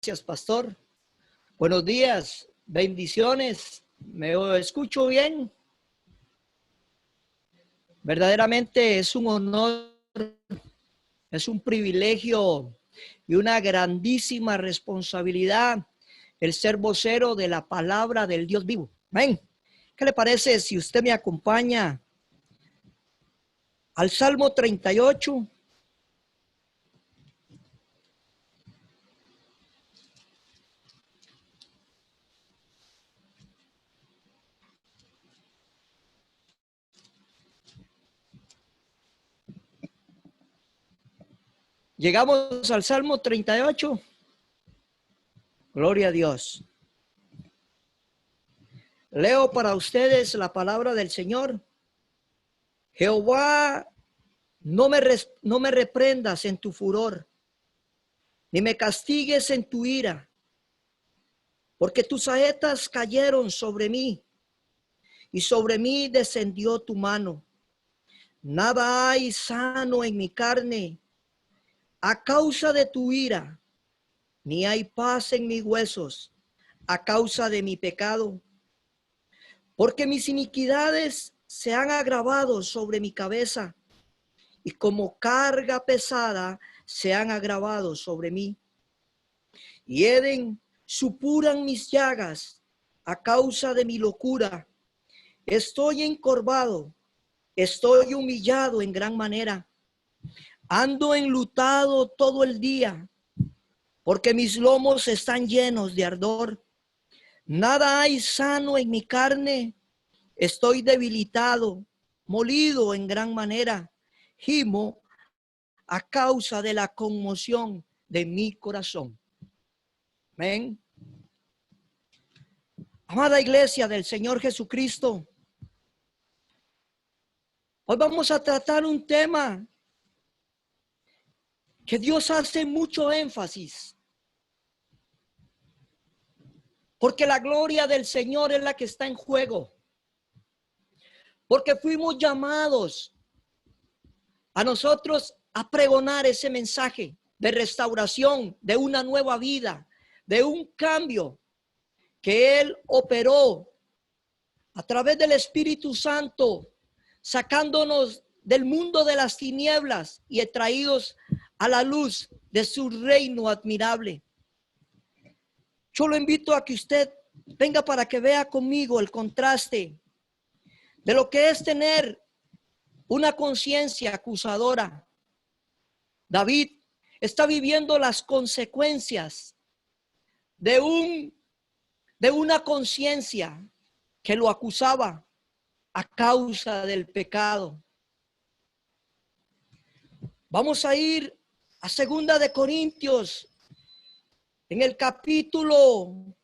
Gracias, pastor. Buenos días, bendiciones. ¿Me escucho bien? Verdaderamente es un honor, es un privilegio y una grandísima responsabilidad el ser vocero de la palabra del Dios vivo. Amén. ¿Qué le parece si usted me acompaña al Salmo 38? Llegamos al Salmo 38. Gloria a Dios. Leo para ustedes la palabra del Señor. Jehová, no me reprendas en tu furor, ni me castigues en tu ira, porque tus saetas cayeron sobre mí, y sobre mí descendió tu mano. Nada hay sano en mi carne a causa de tu ira, ni hay paz en mis huesos a causa de mi pecado, porque mis iniquidades se han agravado sobre mi cabeza, y como carga pesada se han agravado sobre mí. Hieden, supuran mis llagas a causa de mi locura. Estoy encorvado, estoy humillado en gran manera. Ando enlutado todo el día, porque mis lomos están llenos de ardor. Nada hay sano en mi carne. Estoy debilitado, molido en gran manera. Gimo a causa de la conmoción de mi corazón. Amén. Amada iglesia del Señor Jesucristo, hoy vamos a tratar un tema que Dios hace mucho énfasis, porque la gloria del Señor es la que está en juego, porque fuimos llamados a nosotros a pregonar ese mensaje de restauración, de una nueva vida, de un cambio que Él operó a través del Espíritu Santo, sacándonos del mundo de las tinieblas y traídos a la luz de su reino admirable. Yo lo invito a que usted venga para que vea conmigo el contraste de lo que es tener una conciencia acusadora. David está viviendo las consecuencias de una conciencia que lo acusaba a causa del pecado. Vamos a ir a 2 de Corintios, en el capítulo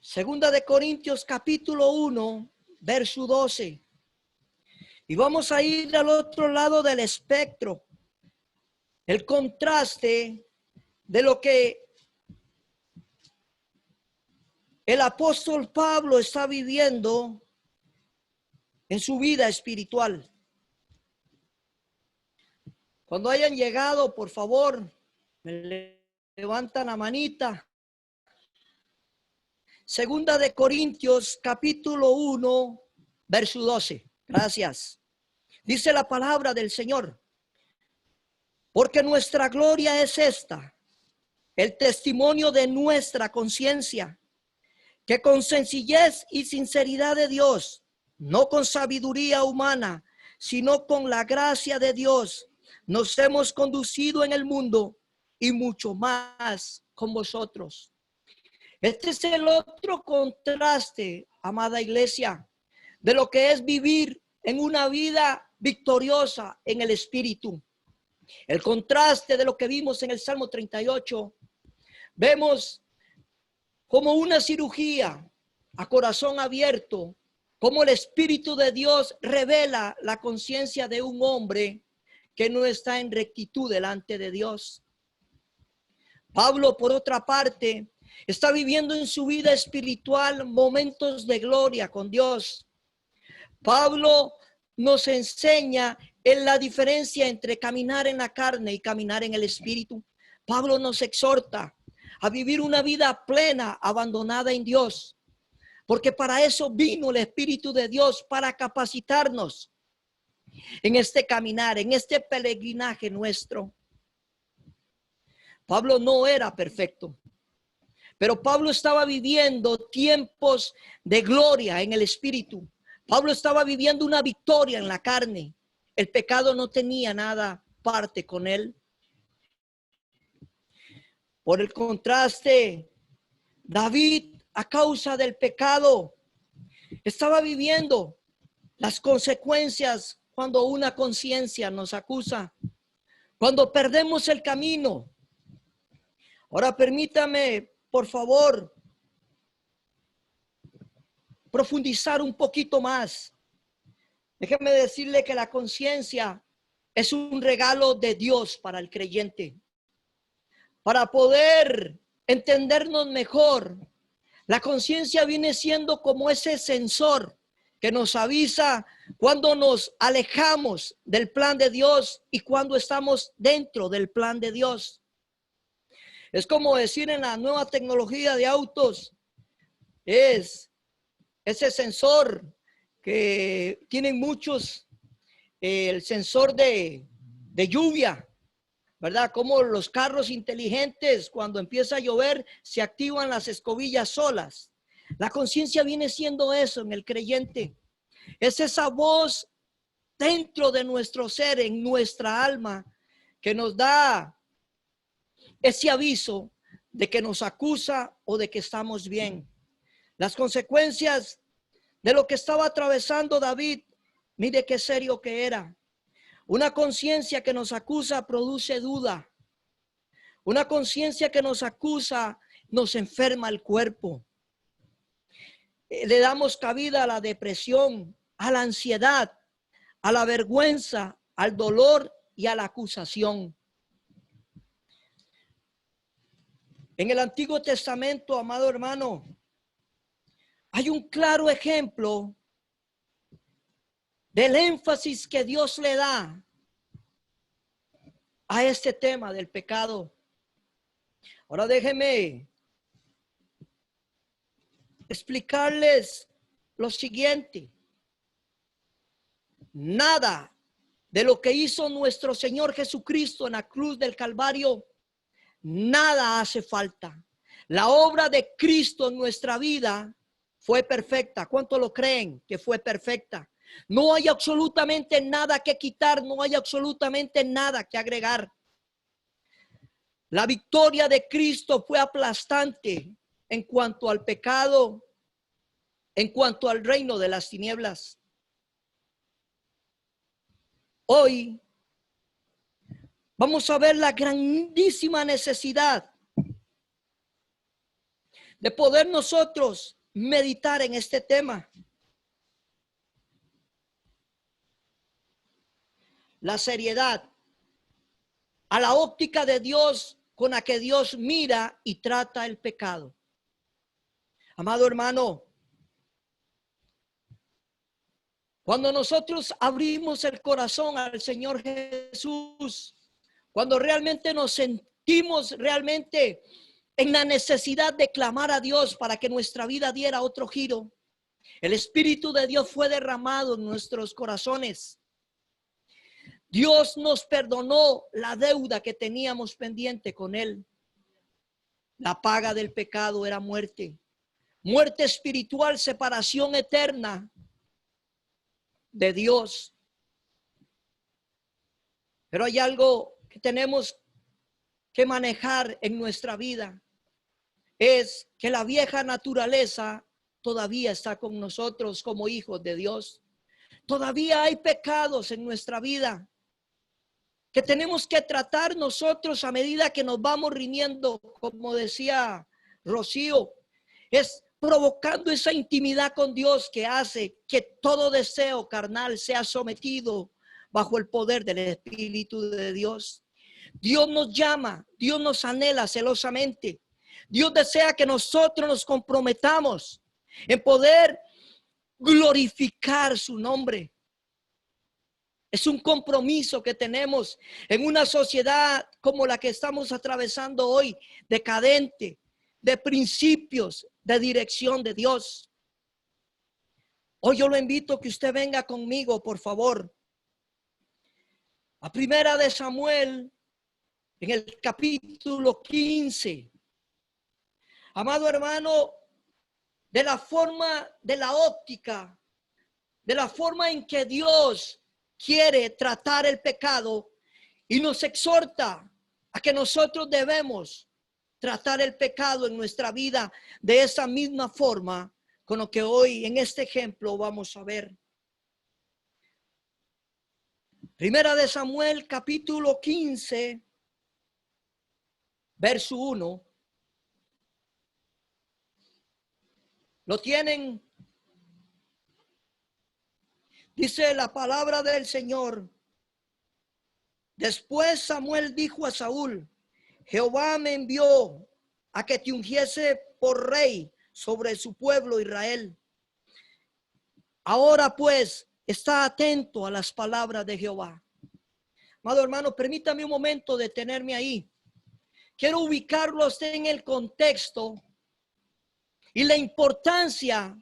2 de Corintios capítulo 1, verso 12. Y vamos a ir al otro lado del espectro, el contraste de lo que el apóstol Pablo está viviendo en su vida espiritual. Cuando hayan llegado, por favor, me levantan la manita. 2 de Corintios capítulo 1, verso 12. Gracias. Dice la palabra del Señor: porque nuestra gloria es esta, el testimonio de nuestra conciencia, que con sencillez y sinceridad de Dios, no con sabiduría humana, sino con la gracia de Dios, nos hemos conducido en el mundo, y mucho más con vosotros. Este es el otro contraste, amada iglesia, de lo que es vivir en una vida victoriosa en el Espíritu. El contraste de lo que vimos en el Salmo 38, vemos como una cirugía a corazón abierto, como el Espíritu de Dios revela la conciencia de un hombre que no está en rectitud delante de Dios. Pablo, por otra parte, está viviendo en su vida espiritual momentos de gloria con Dios. Pablo nos enseña en la diferencia entre caminar en la carne y caminar en el Espíritu. Pablo nos exhorta a vivir una vida plena, abandonada en Dios. Porque para eso vino el Espíritu de Dios, para capacitarnos en este caminar, en este peregrinaje nuestro. Pablo no era perfecto, pero Pablo estaba viviendo tiempos de gloria en el Espíritu. Pablo estaba viviendo una victoria en la carne. El pecado no tenía nada parte con él. Por el contraste, David, a causa del pecado, estaba viviendo las consecuencias cuando una conciencia nos acusa, cuando perdemos el camino. Ahora permítame, por favor, profundizar un poquito más. Déjeme decirle que la conciencia es un regalo de Dios para el creyente. Para poder entendernos mejor, la conciencia viene siendo como ese sensor que nos avisa cuando nos alejamos del plan de Dios y cuando estamos dentro del plan de Dios. Es como decir en la nueva tecnología de autos, es ese sensor que tienen muchos, el sensor de lluvia, ¿verdad? Como los carros inteligentes, cuando empieza a llover, se activan las escobillas solas. La conciencia viene siendo eso en el creyente. Es esa voz dentro de nuestro ser, en nuestra alma, que nos da ese aviso de que nos acusa o de que estamos bien. Las consecuencias de lo que estaba atravesando David, mire qué serio que era. Una conciencia que nos acusa produce duda. Una conciencia que nos acusa nos enferma el cuerpo. Le damos cabida a la depresión, a la ansiedad, a la vergüenza, al dolor y a la acusación. En el Antiguo Testamento, amado hermano, hay un claro ejemplo del énfasis que Dios le da a este tema del pecado. Ahora déjenme explicarles lo siguiente. Nada de lo que hizo nuestro Señor Jesucristo en la cruz del Calvario, nada hace falta. La obra de Cristo en nuestra vida fue perfecta. ¿Cuánto lo creen que fue perfecta? No hay absolutamente nada que quitar, no hay absolutamente nada que agregar. La victoria de Cristo fue aplastante en cuanto al pecado, en cuanto al reino de las tinieblas. Hoy vamos a ver la grandísima necesidad de poder nosotros meditar en este tema. La seriedad a la óptica de Dios con la que Dios mira y trata el pecado. Amado hermano, cuando nosotros abrimos el corazón al Señor Jesús, cuando realmente nos sentimos realmente en la necesidad de clamar a Dios para que nuestra vida diera otro giro, el Espíritu de Dios fue derramado en nuestros corazones. Dios nos perdonó la deuda que teníamos pendiente con Él. La paga del pecado era muerte. Muerte espiritual, separación eterna de Dios. Pero hay algo que tenemos que manejar en nuestra vida. Es que la vieja naturaleza todavía está con nosotros como hijos de Dios. Todavía hay pecados en nuestra vida que tenemos que tratar nosotros a medida que nos vamos rindiendo, como decía Rocío, es provocando esa intimidad con Dios que hace que todo deseo carnal sea sometido bajo el poder del Espíritu de Dios. Dios nos llama, Dios nos anhela celosamente. Dios desea que nosotros nos comprometamos en poder glorificar su nombre. Es un compromiso que tenemos en una sociedad como la que estamos atravesando hoy, decadente, de principios, de dirección de Dios. Hoy yo lo invito a que usted venga conmigo, por favor, a Primera de Samuel, en el capítulo 15. Amado hermano, de la forma, de la óptica, de la forma en que Dios quiere tratar el pecado y nos exhorta a que nosotros debemos tratar el pecado en nuestra vida de esa misma forma, con lo que hoy en este ejemplo vamos a ver. Primera de Samuel, capítulo 15, verso 1. ¿Lo tienen? Dice la palabra del Señor. Después Samuel dijo a Saúl: Jehová me envió a que te ungiese por rey sobre su pueblo Israel. Ahora pues, está atento a las palabras de Jehová. Amado hermano, permítame un momento detenerme ahí. Quiero ubicarlo a usted en el contexto y la importancia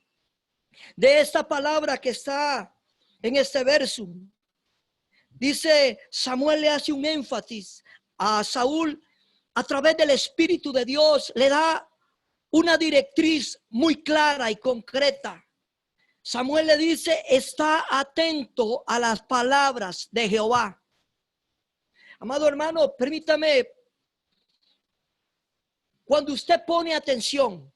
de esta palabra que está en este verso. Dice, Samuel le hace un énfasis a Saúl a través del Espíritu de Dios, le da una directriz muy clara y concreta. Samuel le dice, está atento a las palabras de Jehová. Amado hermano, permítame, cuando usted pone atención,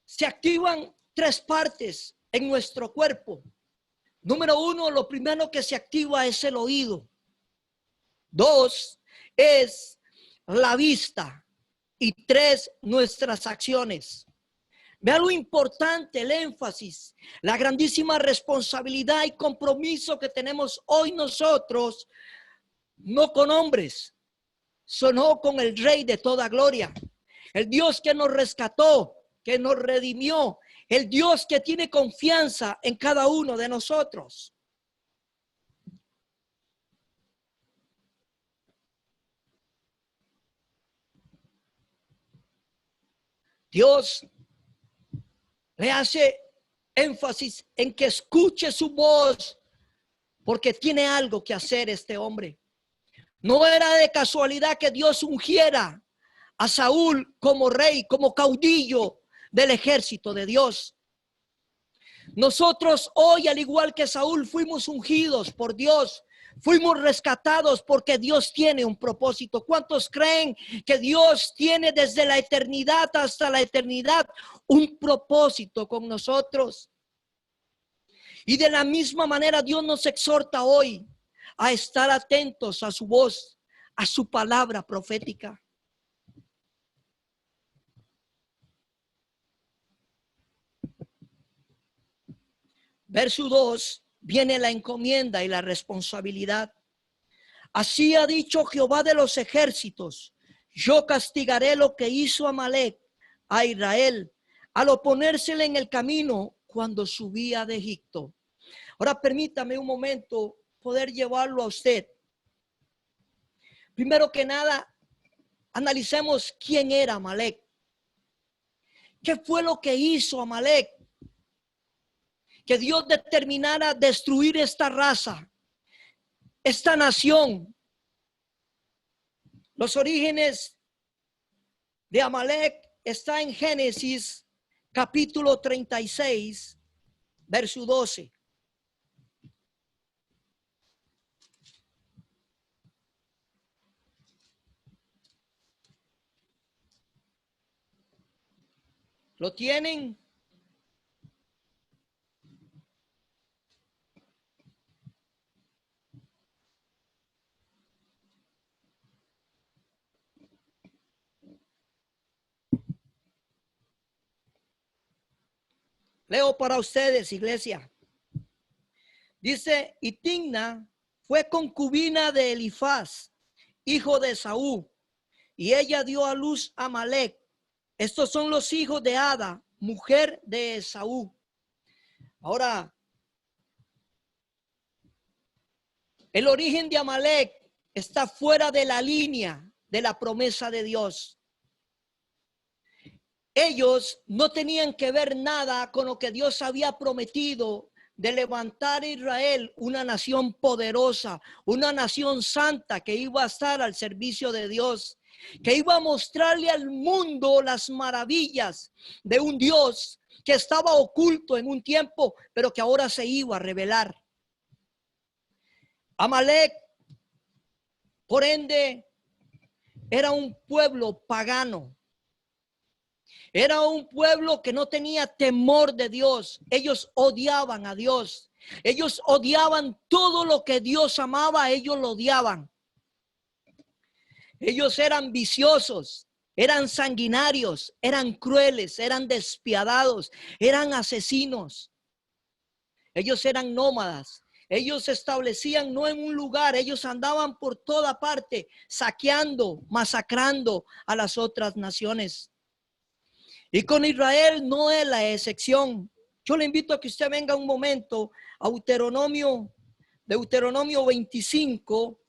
se activan tres partes en nuestro cuerpo. Número uno, lo primero que se activa es el oído. Dos, es la vista. Y tres, nuestras acciones. Vea lo importante, el énfasis, la grandísima responsabilidad y compromiso que tenemos hoy nosotros, no con hombres, sino con el Rey de toda gloria, el Dios que nos rescató, que nos redimió, el Dios que tiene confianza en cada uno de nosotros. Dios le hace énfasis en que escuche su voz, porque tiene algo que hacer este hombre. No era de casualidad que Dios ungiera a Saúl como rey, como caudillo del ejército de Dios. Nosotros hoy, al igual que Saúl, fuimos ungidos por Dios. Fuimos rescatados porque Dios tiene un propósito. ¿Cuántos creen que Dios tiene desde la eternidad hasta la eternidad un propósito con nosotros? Y de la misma manera Dios nos exhorta hoy a estar atentos a su voz, a su palabra profética. Verso 2, viene la encomienda y la responsabilidad. Así ha dicho Jehová de los ejércitos: yo castigaré lo que hizo Amalec a Israel al oponérsele en el camino cuando subía de Egipto. Ahora permítame un momento poder llevarlo a usted. Primero que nada, analicemos quién era Amalec. ¿Qué fue lo que hizo Amalec? Que Dios determinara destruir esta raza, esta nación. Los orígenes de Amalec está en Génesis capítulo 36, verso 12. ¿Lo tienen? Leo para ustedes, iglesia. Dice, y Timna fue concubina de Elifaz, hijo de Esaú, y ella dio a luz a Amalec. Estos son los hijos de Ada, mujer de Esaú. Ahora, El origen de Amalek está fuera de la línea de la promesa de Dios. Ellos no tenían que ver nada con lo que Dios había prometido de levantar a Israel, una nación poderosa, una nación santa que iba a estar al servicio de Dios, que iba a mostrarle al mundo las maravillas de un Dios que estaba oculto en un tiempo, pero que ahora se iba a revelar. Amalek, por ende, era un pueblo pagano. Era un pueblo que no tenía temor de Dios. Ellos odiaban a Dios. Ellos odiaban todo lo que Dios amaba, ellos lo odiaban. Ellos eran viciosos, eran sanguinarios, eran crueles, eran despiadados, eran asesinos. Ellos eran nómadas. Ellos se establecían no en un lugar, ellos andaban por toda parte, saqueando, masacrando a las otras naciones. Y con Israel no es la excepción. Yo le invito a que usted venga un momento a Deuteronomio 25.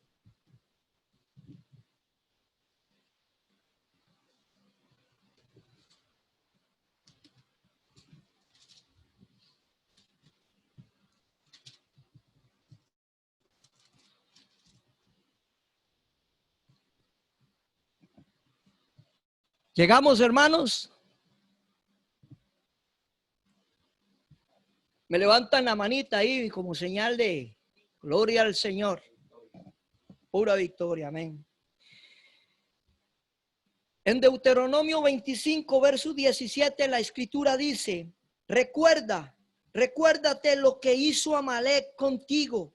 ¿Llegamos, hermanos? Me levantan la manita ahí como señal de gloria al Señor. Pura victoria, amén. En Deuteronomio 25, verso 17, la escritura dice: recuérdate lo que hizo Amalek contigo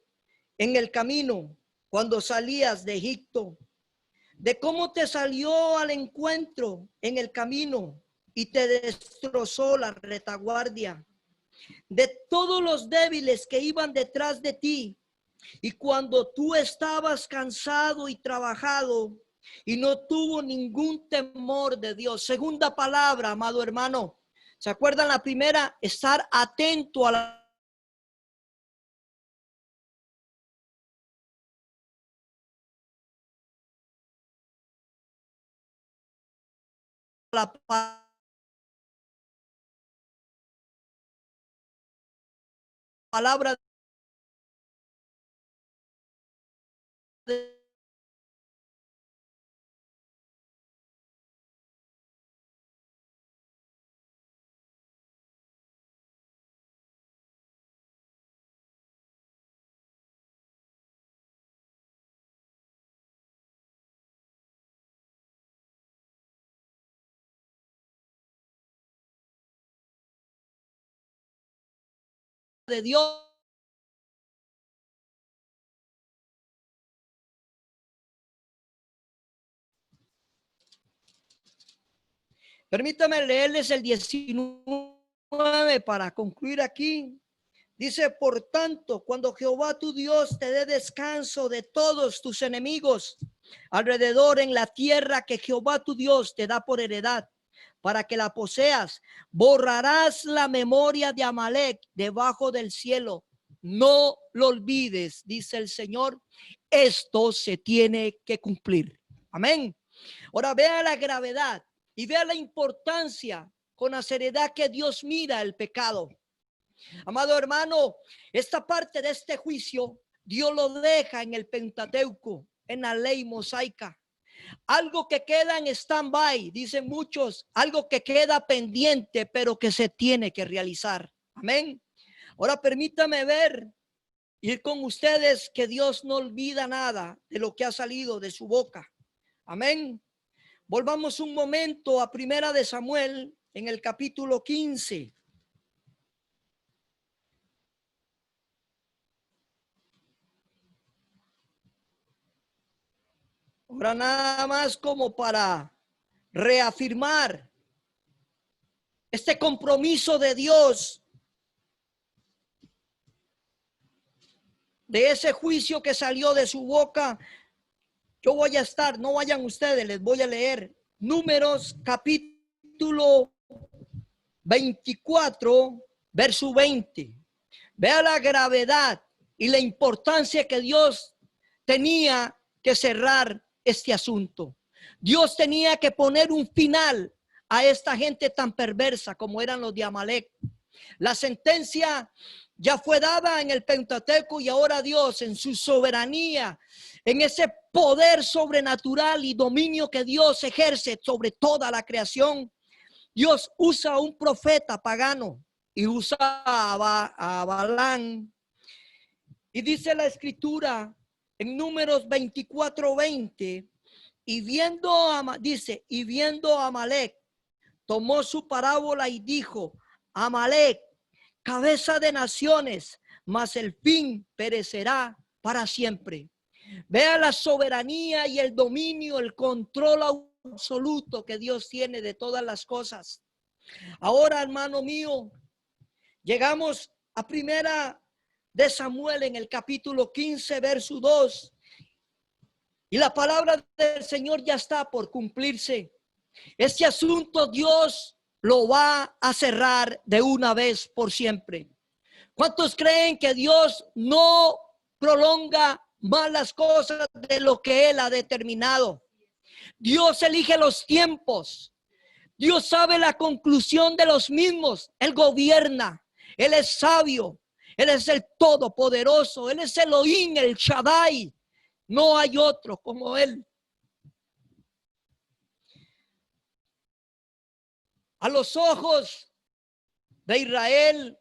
en el camino cuando salías de Egipto, de cómo te salió al encuentro en el camino y te destrozó la retaguardia, de todos los débiles que iban detrás de ti, y cuando tú estabas cansado y trabajado y no tuvo ningún temor de Dios. Segunda palabra, amado hermano. ¿Se acuerdan la primera? Estar atento a la palabra de Dios. Permítame leerles el 19 para concluir aquí. Dice: por tanto, cuando Jehová tu Dios te dé descanso de todos tus enemigos alrededor en la tierra que Jehová tu Dios te da por heredad, para que la poseas, borrarás la memoria de Amalek debajo del cielo. No lo olvides, dice el Señor. Esto se tiene que cumplir. Amén. Ahora vea la gravedad y vea la importancia con la seriedad que Dios mira el pecado. Amado hermano, esta parte de este juicio Dios lo deja en el Pentateuco, en la ley mosaica. Algo que queda en stand-by, dicen muchos, algo que queda pendiente, pero que se tiene que realizar. Amén. Ahora permítame ir con ustedes que Dios no olvida nada de lo que ha salido de su boca. Amén. Volvamos un momento a Primera de Samuel en el capítulo 15. Ahora nada más como para reafirmar este compromiso de Dios, de ese juicio que salió de su boca. Yo voy a estar, no vayan ustedes, les voy a leer Números capítulo 24, verso 20. Vea la gravedad y la importancia que Dios tenía que cerrar este asunto. Dios tenía que poner un final a esta gente tan perversa como eran los de Amalek. La sentencia ya fue dada en el Pentateuco y ahora Dios en su soberanía, en ese poder sobrenatural y dominio que Dios ejerce sobre toda la creación, Dios usa a un profeta pagano y usa a Balán. Y dice la escritura en Números 24:20, y viendo a Amalek, tomó su parábola y dijo: Amalek, cabeza de naciones, mas el fin perecerá para siempre. Vea la soberanía y el dominio, el control absoluto que Dios tiene de todas las cosas. Ahora, hermano mío, llegamos a primera de Samuel en el capítulo 15, verso 2. Y la palabra del Señor ya está por cumplirse. Este asunto Dios lo va a cerrar de una vez por siempre. ¿Cuántos creen que Dios no prolonga más las cosas de lo que Él ha determinado? Dios elige los tiempos. Dios sabe la conclusión de los mismos. Él gobierna. Él es sabio. Él es el todopoderoso. Él es Elohim, el Shaddai. No hay otro como Él. A los ojos de Israel,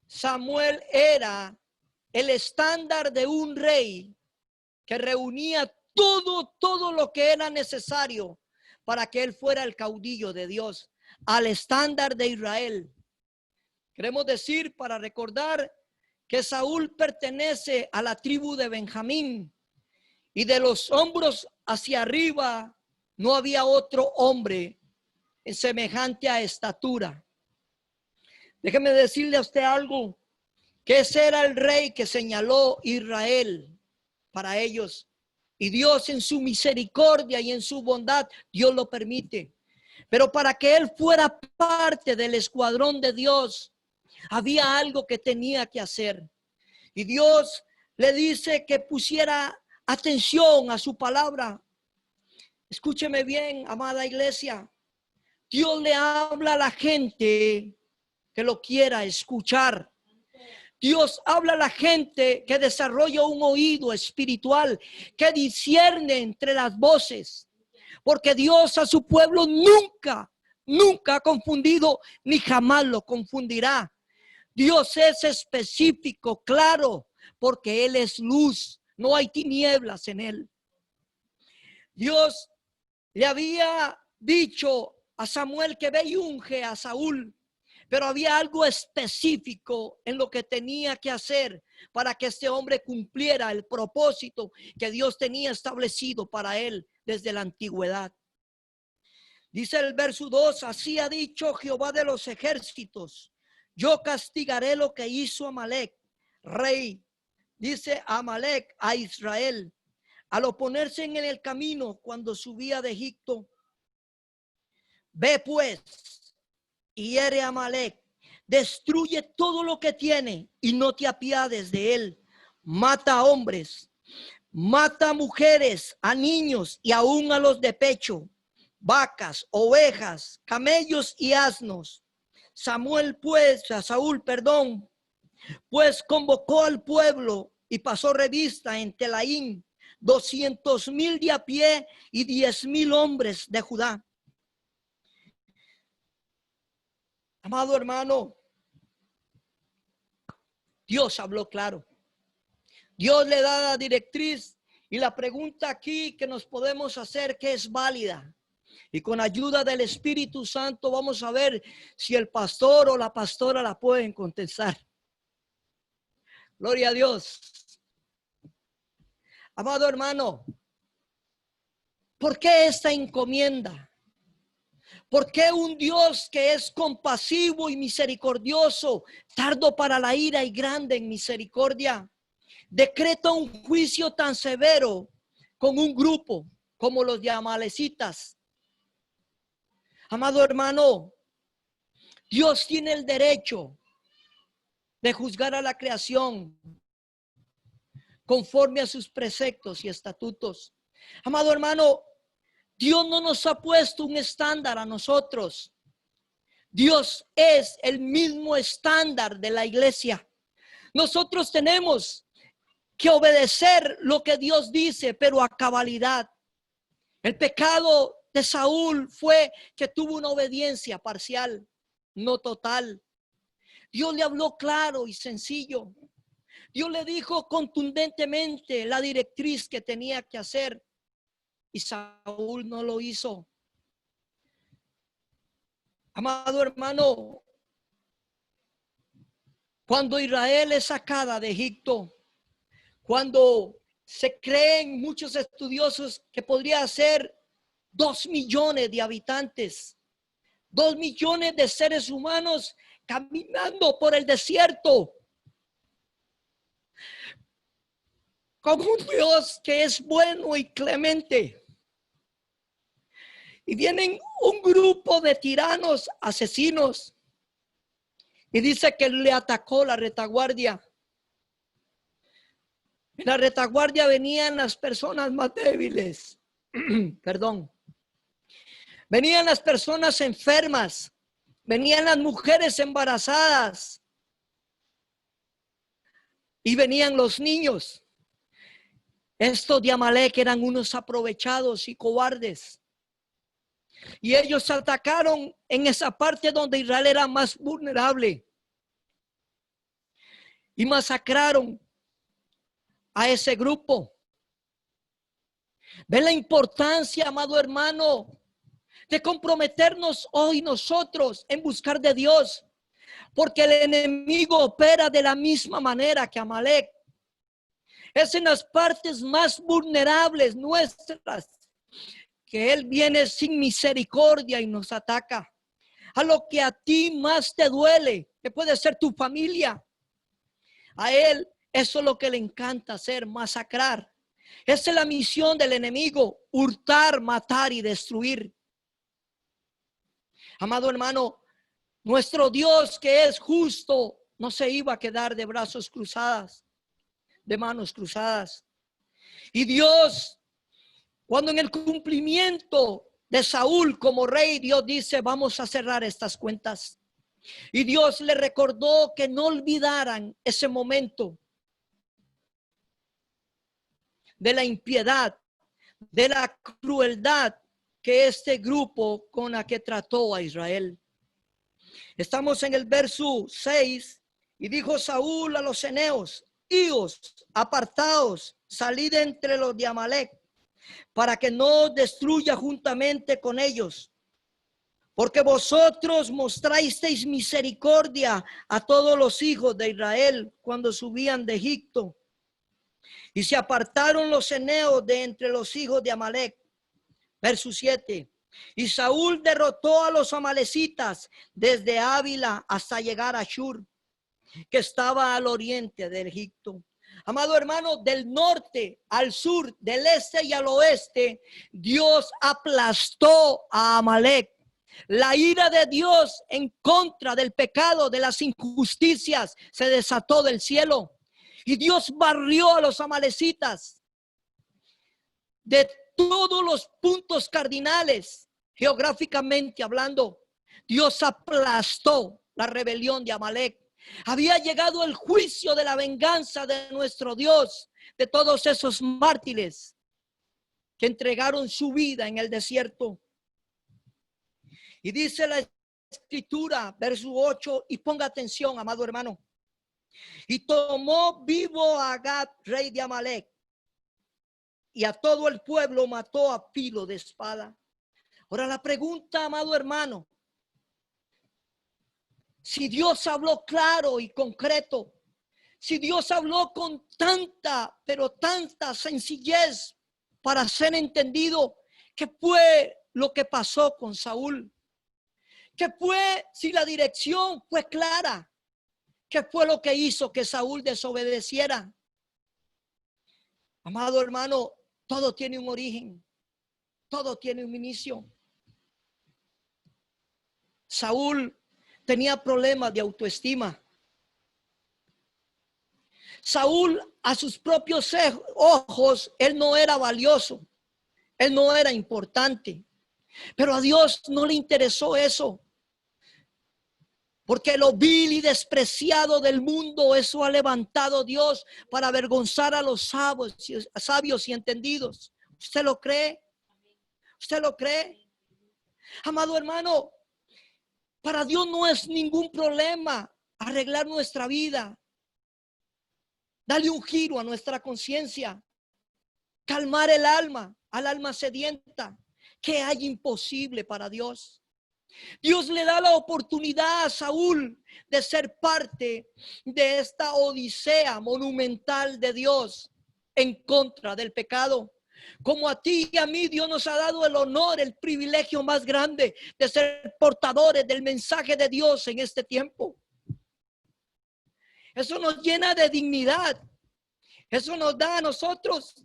Samuel era el estándar de un rey que reunía todo lo que era necesario para que él fuera el caudillo de Dios, al estándar de Israel. Queremos decir, para recordar, que Saúl pertenece a la tribu de Benjamín y de los hombros hacia arriba no había otro hombre en semejante a estatura. Déjeme decirle a usted algo, que ese era el rey que señaló Israel para ellos. Y Dios en su misericordia y en su bondad, Dios lo permite. Pero para que él fuera parte del escuadrón de Dios, había algo que tenía que hacer. Y Dios le dice que pusiera atención a su palabra. Escúcheme bien, amada iglesia. Dios le habla a la gente que lo quiera escuchar. Dios habla a la gente que desarrolla un oído espiritual, que discierne entre las voces. Porque Dios a su pueblo nunca ha confundido, ni jamás lo confundirá. Dios es específico, claro, porque Él es luz, no hay tinieblas en Él. Dios le había dicho a Samuel que ve y unge a Saúl, pero había algo específico en lo que tenía que hacer para que este hombre cumpliera el propósito que Dios tenía establecido para él desde la antigüedad. Dice el verso 2, así ha dicho Jehová de los ejércitos, yo castigaré lo que hizo Amalek, rey, dice Amalek a Israel, al oponerse en el camino cuando subía de Egipto. Ve pues y hiere a Amalek, destruye todo lo que tiene y no te apiades de él. Mata a hombres, mata a mujeres, a niños y aún a los de pecho, vacas, ovejas, camellos y asnos. Saúl pues convocó al pueblo y pasó revista en Telaín 200,000 de a pie y 10,000 hombres de Judá. Amado hermano, Dios habló claro. Dios le da la directriz y la pregunta aquí que nos podemos hacer, que es válida. Y con ayuda del Espíritu Santo vamos a ver si el pastor o la pastora la pueden contestar. Gloria a Dios. Amado hermano, ¿por qué esta encomienda? ¿Por qué un Dios que es compasivo y misericordioso, tardo para la ira y grande en misericordia, decreta un juicio tan severo con un grupo como los de amalecitas? Amado hermano, Dios tiene el derecho de juzgar a la creación conforme a sus preceptos y estatutos. Amado hermano, Dios no nos ha puesto un estándar a nosotros. Dios es el mismo estándar de la iglesia. Nosotros tenemos que obedecer lo que Dios dice, pero a cabalidad. El pecado de Saúl fue que tuvo una obediencia parcial, no total. Dios le habló claro y sencillo. Dios le dijo contundentemente la directriz que tenía que hacer, y Saúl no lo hizo. Amado hermano, cuando Israel es sacada de Egipto, cuando se creen muchos estudiosos que podría ser 2 millones de habitantes, 2 millones de seres humanos caminando por el desierto, con un Dios que es bueno y clemente. Y vienen un grupo de tiranos, asesinos, y dice que le atacó la retaguardia. En la retaguardia venían las personas más débiles. Perdón. Venían las personas enfermas. Venían las mujeres embarazadas. Y venían los niños. Estos de Amalek eran unos aprovechados y cobardes. Y ellos atacaron en esa parte donde Israel era más vulnerable. Y masacraron a ese grupo. ¿Ven la importancia, amado hermano, de comprometernos hoy nosotros en buscar de Dios? Porque el enemigo opera de la misma manera que Amalek. Es en las partes más vulnerables nuestras que él viene sin misericordia y nos ataca. A lo que a ti más te duele, que puede ser tu familia. A él eso es lo que le encanta hacer, masacrar. Esa es la misión del enemigo, hurtar, matar y destruir. Amado hermano, nuestro Dios que es justo no se iba a quedar de brazos cruzados, de manos cruzadas. Y Dios, cuando en el cumplimiento de Saúl como rey, Dios dice, vamos a cerrar estas cuentas. Y Dios le recordó que no olvidaran ese momento de la impiedad, de la crueldad que este grupo con la que trató a Israel. Estamos en el verso 6 y dijo Saúl a los eneos, hijos, apartaos, salid entre los de Amalek, para que no os destruya juntamente con ellos. Porque vosotros mostrasteis misericordia a todos los hijos de Israel cuando subían de Egipto. Y se apartaron los eneos de entre los hijos de Amalek. Verso 7. Y Saúl derrotó a los amalecitas desde Ávila hasta llegar a Shur, que estaba al oriente de Egipto. Amado hermano, del norte al sur, del este y al oeste, Dios aplastó a Amalek. La ira de Dios en contra del pecado, de las injusticias, se desató del cielo. Y Dios barrió a los amalecitas de todos los puntos cardinales, geográficamente hablando. Dios aplastó la rebelión de Amalek. Había llegado el juicio de la venganza de nuestro Dios, de todos esos mártires que entregaron su vida en el desierto. Y dice la escritura, verso 8, y ponga atención, amado hermano. Y tomó vivo a Agag, rey de Amalek, y a todo el pueblo mató a filo de espada. Ahora la pregunta, amado hermano, si Dios habló claro y concreto, si Dios habló con tanta, pero tanta sencillez para ser entendido, ¿qué fue lo que pasó con Saúl? ¿Qué fue si la dirección fue clara? ¿Qué fue lo que hizo que Saúl desobedeciera? Amado hermano, todo tiene un origen, todo tiene un inicio. Saúl tenía problemas de autoestima. Saúl a sus propios ojos, él no era valioso, él no era importante. Pero a Dios no le interesó eso. Porque lo vil y despreciado del mundo, eso ha levantado Dios para avergonzar a los sabios y entendidos. ¿Usted lo cree? ¿Usted lo cree? Amado hermano, para Dios no es ningún problema arreglar nuestra vida, darle un giro a nuestra conciencia, calmar el alma, al alma sedienta. ¿Qué hay imposible para Dios? Dios le da la oportunidad a Saúl de ser parte de esta odisea monumental de Dios en contra del pecado. Como a ti y a mí, Dios nos ha dado el honor, el privilegio más grande de ser portadores del mensaje de Dios en este tiempo. Eso nos llena de dignidad. Eso nos da a nosotros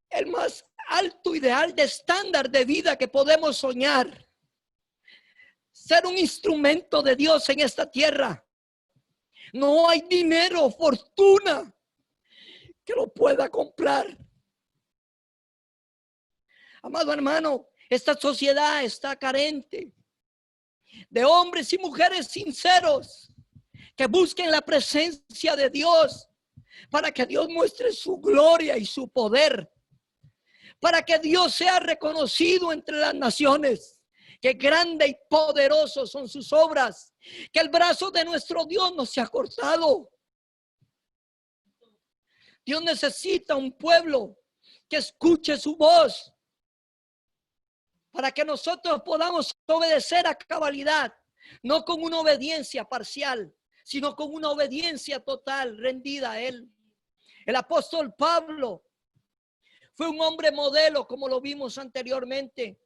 el más alto ideal de estándar de vida que podemos soñar. Ser un instrumento de Dios en esta tierra. No hay dinero, fortuna que lo pueda comprar. Amado hermano, esta sociedad está carente de hombres y mujeres sinceros que busquen la presencia de Dios para que Dios muestre su gloria y su poder, para que Dios sea reconocido entre las naciones. Que grande y poderoso son sus obras, que el brazo de nuestro Dios no se ha cortado. Dios necesita un pueblo que escuche su voz para que nosotros podamos obedecer a cabalidad, no con una obediencia parcial, sino con una obediencia total, rendida a Él. El apóstol Pablo fue un hombre modelo, como lo vimos anteriormente.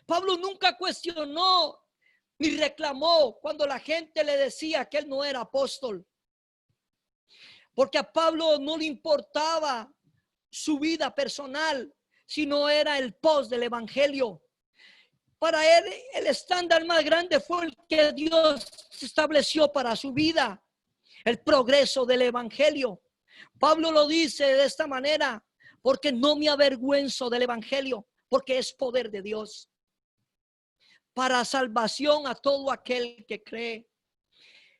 Pablo nunca cuestionó ni reclamó cuando la gente le decía que él no era apóstol, porque a Pablo no le importaba su vida personal, sino era el post del evangelio. Para él el estándar más grande fue el que Dios estableció para su vida, el progreso del evangelio. Pablo lo dice de esta manera: porque no me avergüenzo del evangelio, porque es poder de Dios para salvación a todo aquel que cree.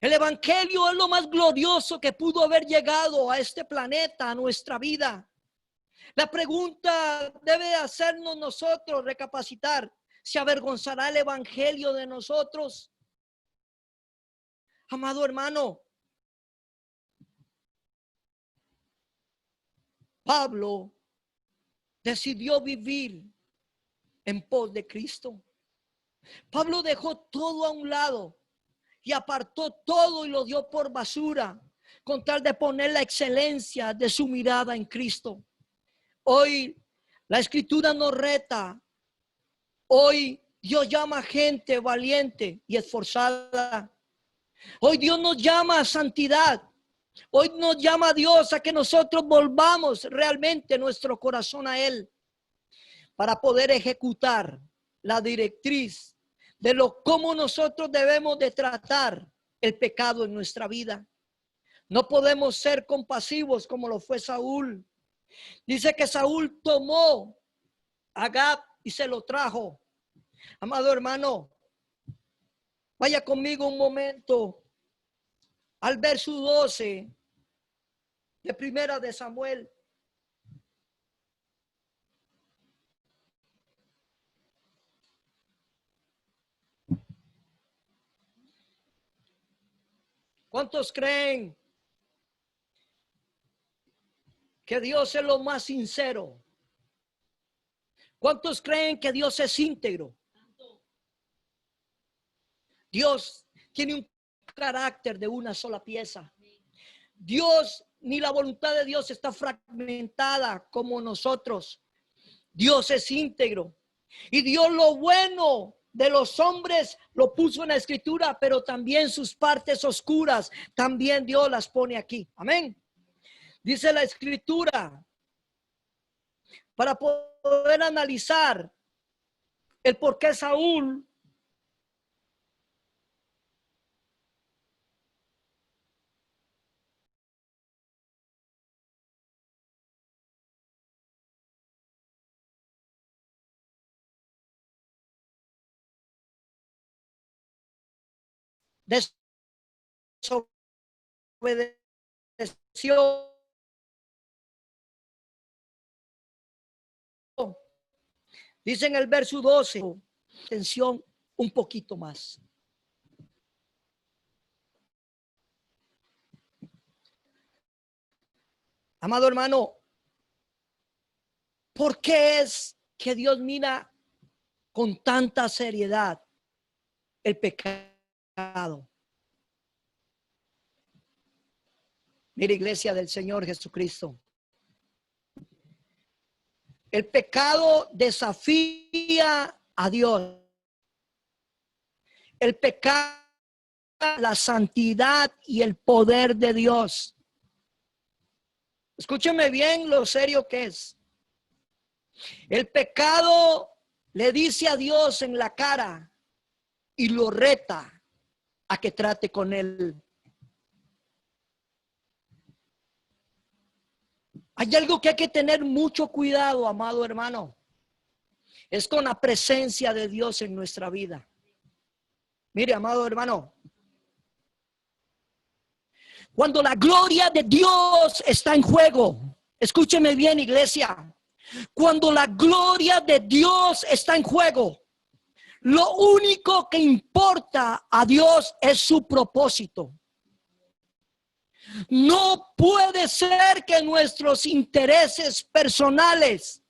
El evangelio es lo más glorioso que pudo haber llegado a este planeta, a nuestra vida. La pregunta debe hacernos nosotros recapacitar: ¿se avergonzará el evangelio de nosotros? Amado hermano, Pablo decidió vivir en pos de Cristo. Pablo dejó todo a un lado y apartó todo y lo dio por basura con tal de poner la excelencia de su mirada en Cristo. Hoy la escritura nos reta. Hoy Dios llama a gente valiente y esforzada. Hoy Dios nos llama a santidad. Hoy nos llama a Dios a que nosotros volvamos realmente nuestro corazón a Él para poder ejecutar la directriz de cómo nosotros debemos de tratar el pecado en nuestra vida. No podemos ser compasivos como lo fue Saúl. Dice que Saúl tomó a Agag y se lo trajo. Amado hermano, vaya conmigo un momento al verso 12 de Primera de Samuel. ¿Cuántos creen que Dios es lo más sincero? ¿Cuántos creen que Dios es íntegro? Dios tiene un carácter de una sola pieza. Dios, ni la voluntad de Dios está fragmentada como nosotros. Dios es íntegro. Y Dios lo bueno de los hombres lo puso en la escritura, pero también sus partes oscuras, también Dios las pone aquí. Amén. Dice la escritura, para poder analizar el por qué Saúl desobedeció. Dice en el verso 12, atención un poquito más. Amado hermano, ¿por qué es que Dios mira con tanta seriedad el pecado? Mira, iglesia del Señor Jesucristo, el pecado desafía a Dios. El pecado, la santidad y el poder de Dios. Escúcheme bien lo serio que es. El pecado le dice a Dios en la cara y lo reta a que trate con él. Hay algo que hay que tener mucho cuidado, amado hermano. Es con la presencia de Dios en nuestra vida. Mire, amado hermano, cuando la gloria de Dios está en juego, escúcheme bien, iglesia. Cuando la gloria de Dios está en juego, lo único que importa a Dios es su propósito. No puede ser que nuestros intereses personales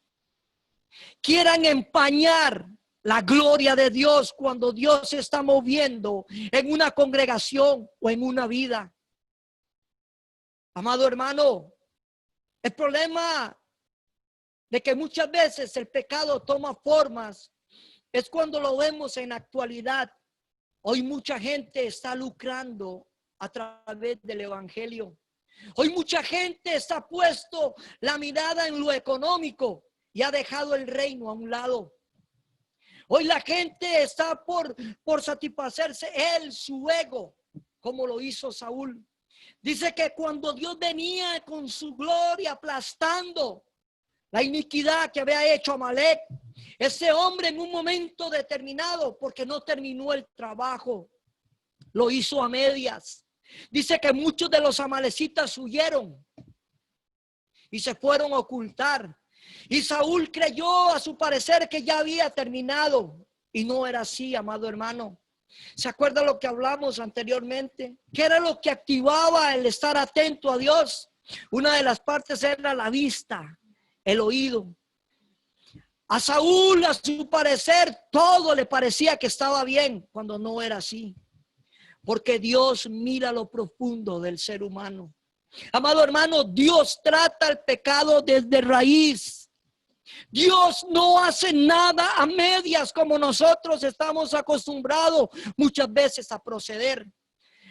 quieran empañar la gloria de Dios cuando Dios se está moviendo en una congregación o en una vida. Amado hermano, el problema de que muchas veces el pecado toma formas es cuando lo vemos en la actualidad. Hoy mucha gente está lucrando a través del evangelio. Hoy mucha gente está puesto la mirada en lo económico y ha dejado el reino a un lado. Hoy la gente está por satisfacerse su ego, como lo hizo Saúl. Dice que cuando Dios venía con su gloria aplastando la iniquidad que había hecho Amalek, ese hombre en un momento determinado, porque no terminó el trabajo, lo hizo a medias. Dice que muchos de los amalecitas huyeron y se fueron a ocultar. Y Saúl creyó a su parecer que ya había terminado. Y no era así, amado hermano. ¿Se acuerda lo que hablamos anteriormente? ¿Qué era lo que activaba el estar atento a Dios? Una de las partes era la vista, el oído. A Saúl, a su parecer, todo le parecía que estaba bien, cuando no era así. Porque Dios mira lo profundo del ser humano. Amado hermano, Dios trata el pecado desde raíz. Dios no hace nada a medias como nosotros estamos acostumbrados muchas veces a proceder.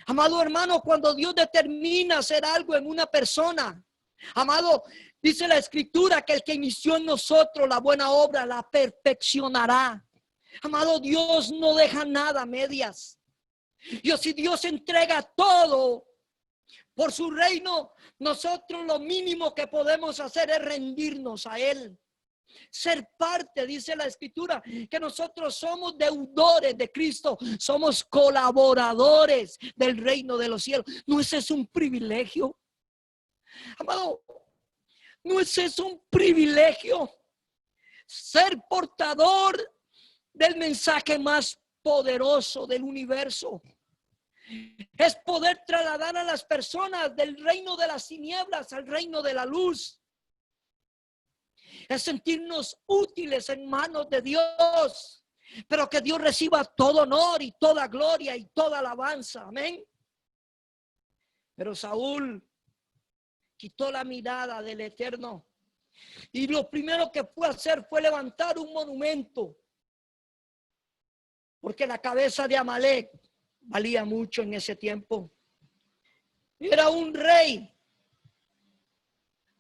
Amado hermano, cuando Dios determina hacer algo en una persona, amado, dice la escritura que el que inició en nosotros la buena obra la perfeccionará. Amado, Dios no deja nada a medias. Y si Dios entrega todo por su reino, nosotros lo mínimo que podemos hacer es rendirnos a Él. Ser parte, dice la escritura, que nosotros somos deudores de Cristo, somos colaboradores del reino de los cielos. ¿No es eso un privilegio? Amado, ¿no es eso un privilegio? Ser portador del mensaje más poderoso del universo. Es poder trasladar a las personas del reino de las tinieblas al reino de la luz. Es sentirnos útiles en manos de Dios, pero que Dios reciba todo honor y toda gloria y toda alabanza. Amén. Pero Saúl quitó la mirada del Eterno y lo primero que fue a hacer fue levantar un monumento, porque la cabeza de Amalek valía mucho en ese tiempo. Era un rey,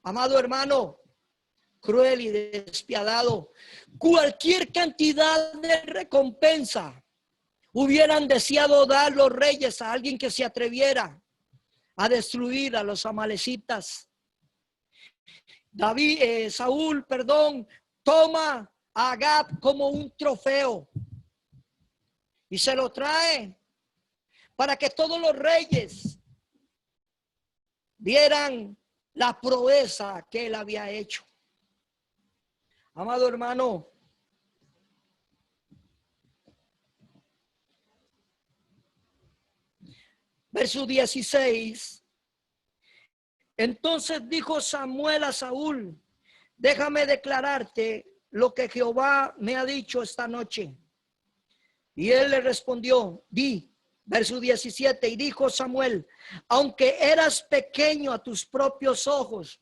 amado hermano, cruel y despiadado. Cualquier cantidad de recompensa hubieran deseado dar los reyes a alguien que se atreviera a destruir a los amalecitas. Saúl, toma a Agag como un trofeo y se lo trae para que todos los reyes vieran la proeza que él había hecho. Amado hermano, verso 16. Entonces dijo Samuel a Saúl: déjame declararte lo que Jehová me ha dicho esta noche. Y él le respondió: di. Verso 17. Y dijo Samuel: aunque eras pequeño a tus propios ojos,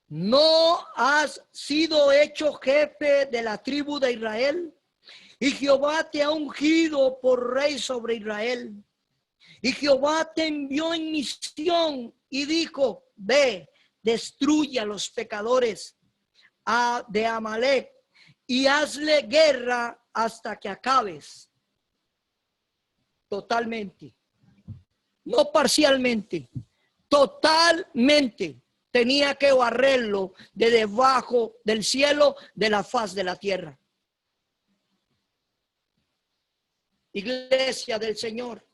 ¿no has sido hecho jefe de la tribu de Israel? Y Jehová te ha ungido por rey sobre Israel. Y Jehová te envió en misión y dijo: ve, destruye a los pecadores de Amalek y hazle guerra hasta que acabes. Totalmente, no parcialmente, totalmente. Tenía que barrerlo de debajo del cielo, de la faz de la tierra. Iglesia del Señor,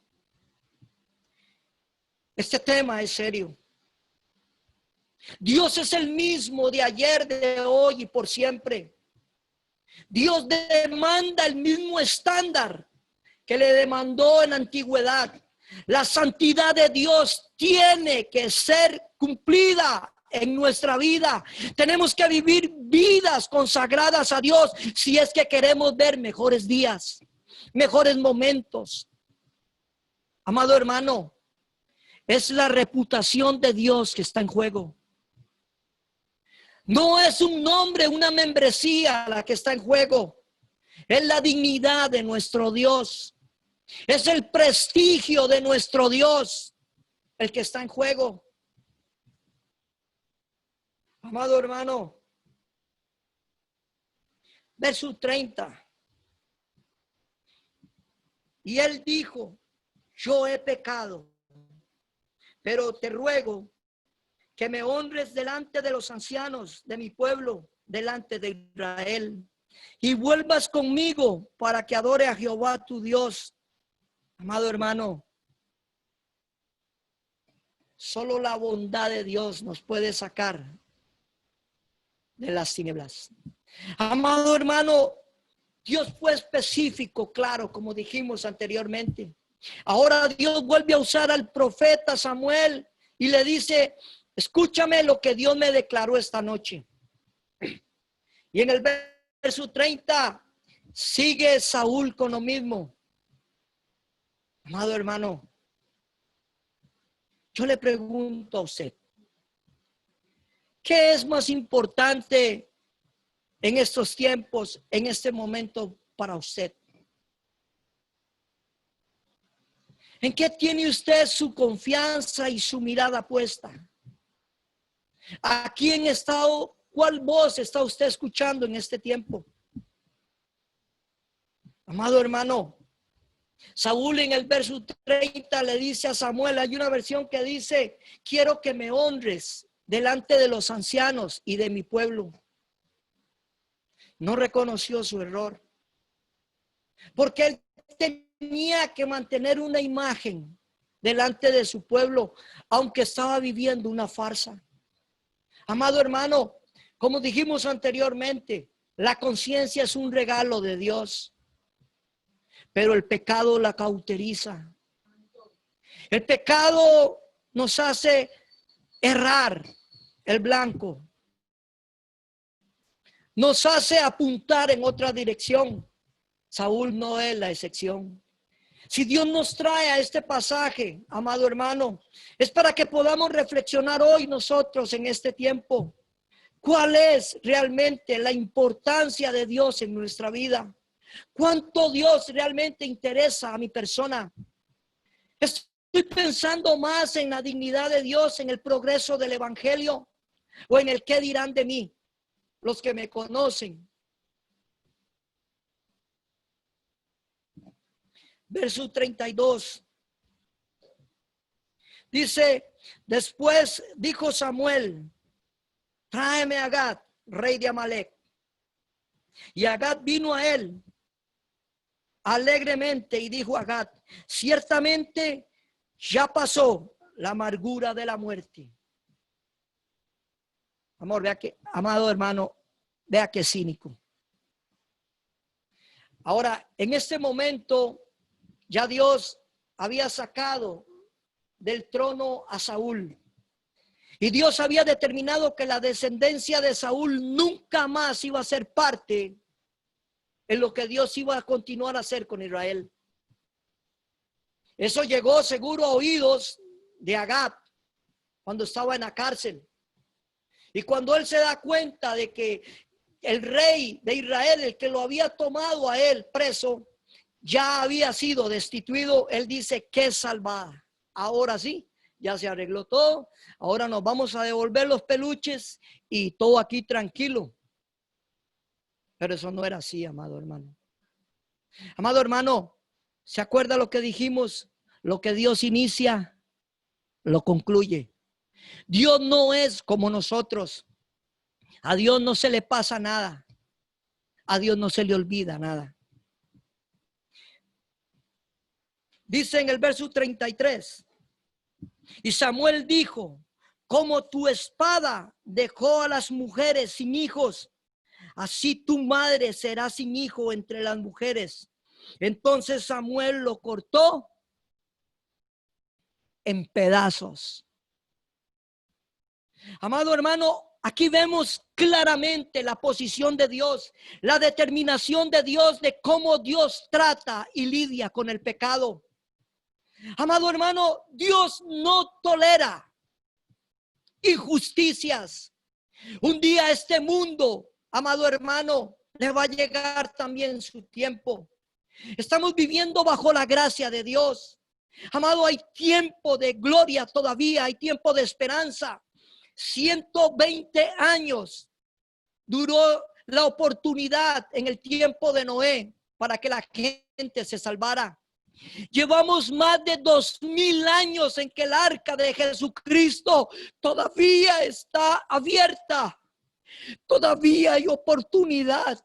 este tema es serio. Dios es el mismo de ayer, de hoy y por siempre. Dios demanda el mismo estándar que le demandó en la antigüedad. La santidad de Dios tiene que ser cumplida en nuestra vida. Tenemos que vivir vidas consagradas a Dios si es que queremos ver mejores días, mejores momentos. Amado hermano, es la reputación de Dios que está en juego. No es un nombre, una membresía la que está en juego. Es la dignidad de nuestro Dios. Es el prestigio de nuestro Dios el que está en juego. Amado hermano, verso 30. Y él dijo: yo he pecado, pero te ruego que me honres delante de los ancianos de mi pueblo, delante de Israel, y vuelvas conmigo para que adore a Jehová tu Dios. Amado hermano, solo la bondad de Dios nos puede sacar de las tinieblas. Amado hermano, Dios fue específico, claro, como dijimos anteriormente. Ahora Dios vuelve a usar al profeta Samuel y le dice: escúchame lo que Dios me declaró esta noche. Y en el verso 30 sigue Saúl con lo mismo. Amado hermano, yo le pregunto a usted, ¿qué es más importante en estos tiempos, en este momento para usted? ¿En qué tiene usted su confianza y su mirada puesta? ¿A quién está, cuál voz está usted escuchando en este tiempo? Amado hermano, Saúl en el verso 30 le dice a Samuel, hay una versión que dice: quiero que me honres delante de los ancianos y de mi pueblo. No reconoció su error, porque él tenía que mantener una imagen delante de su pueblo, aunque estaba viviendo una farsa. Amado hermano, como dijimos anteriormente, la conciencia es un regalo de Dios, pero el pecado la cauteriza. El pecado nos hace errar el blanco, nos hace apuntar en otra dirección. Saúl no es la excepción. Si Dios nos trae a este pasaje, amado hermano, es para que podamos reflexionar hoy nosotros en este tiempo. ¿Cuál es realmente la importancia de Dios en nuestra vida? ¿Cuánto Dios realmente interesa a mi persona? ¿Estoy pensando más en la dignidad de Dios, en el progreso del evangelio, o en el qué dirán de mí los que me conocen? Verso 32. Dice: después dijo Samuel: tráeme a Agag, rey de Amalek. Y Agag vino a él alegremente y dijo a Gad: ciertamente ya pasó la amargura de la muerte. Amor, vea que, amado hermano, vea que cínico. Ahora, en este momento, ya Dios había sacado del trono a Saúl. Y Dios había determinado que la descendencia de Saúl nunca más iba a ser parte en lo que Dios iba a continuar a hacer con Israel. Eso llegó seguro a oídos de Agag cuando estaba en la cárcel. Y cuando él se da cuenta de que el rey de Israel, el que lo había tomado a él preso, ya había sido destituido, él dice: qué salvada. Ahora sí, ya se arregló todo. Ahora nos vamos a devolver los peluches y todo aquí tranquilo. Pero eso no era así, amado hermano. Amado hermano, ¿se acuerda lo que dijimos? Lo que Dios inicia, lo concluye. Dios no es como nosotros. A Dios no se le pasa nada. A Dios no se le olvida nada. Dice en el verso 33. Y Samuel dijo: como tu espada dejó a las mujeres sin hijos, así tu madre será sin hijo entre las mujeres. Entonces Samuel lo cortó en pedazos. Amado hermano, aquí vemos claramente la posición de Dios, la determinación de Dios de cómo Dios trata y lidia con el pecado. Amado hermano, Dios no tolera injusticias. Un día este mundo, amado hermano, le va a llegar también su tiempo. Estamos viviendo bajo la gracia de Dios. Amado, hay tiempo de gloria todavía, hay tiempo de esperanza. 120 años duró la oportunidad en el tiempo de Noé para que la gente se salvara. Llevamos más de 2000 años en que el arca de Jesucristo todavía está abierta. Todavía hay oportunidad.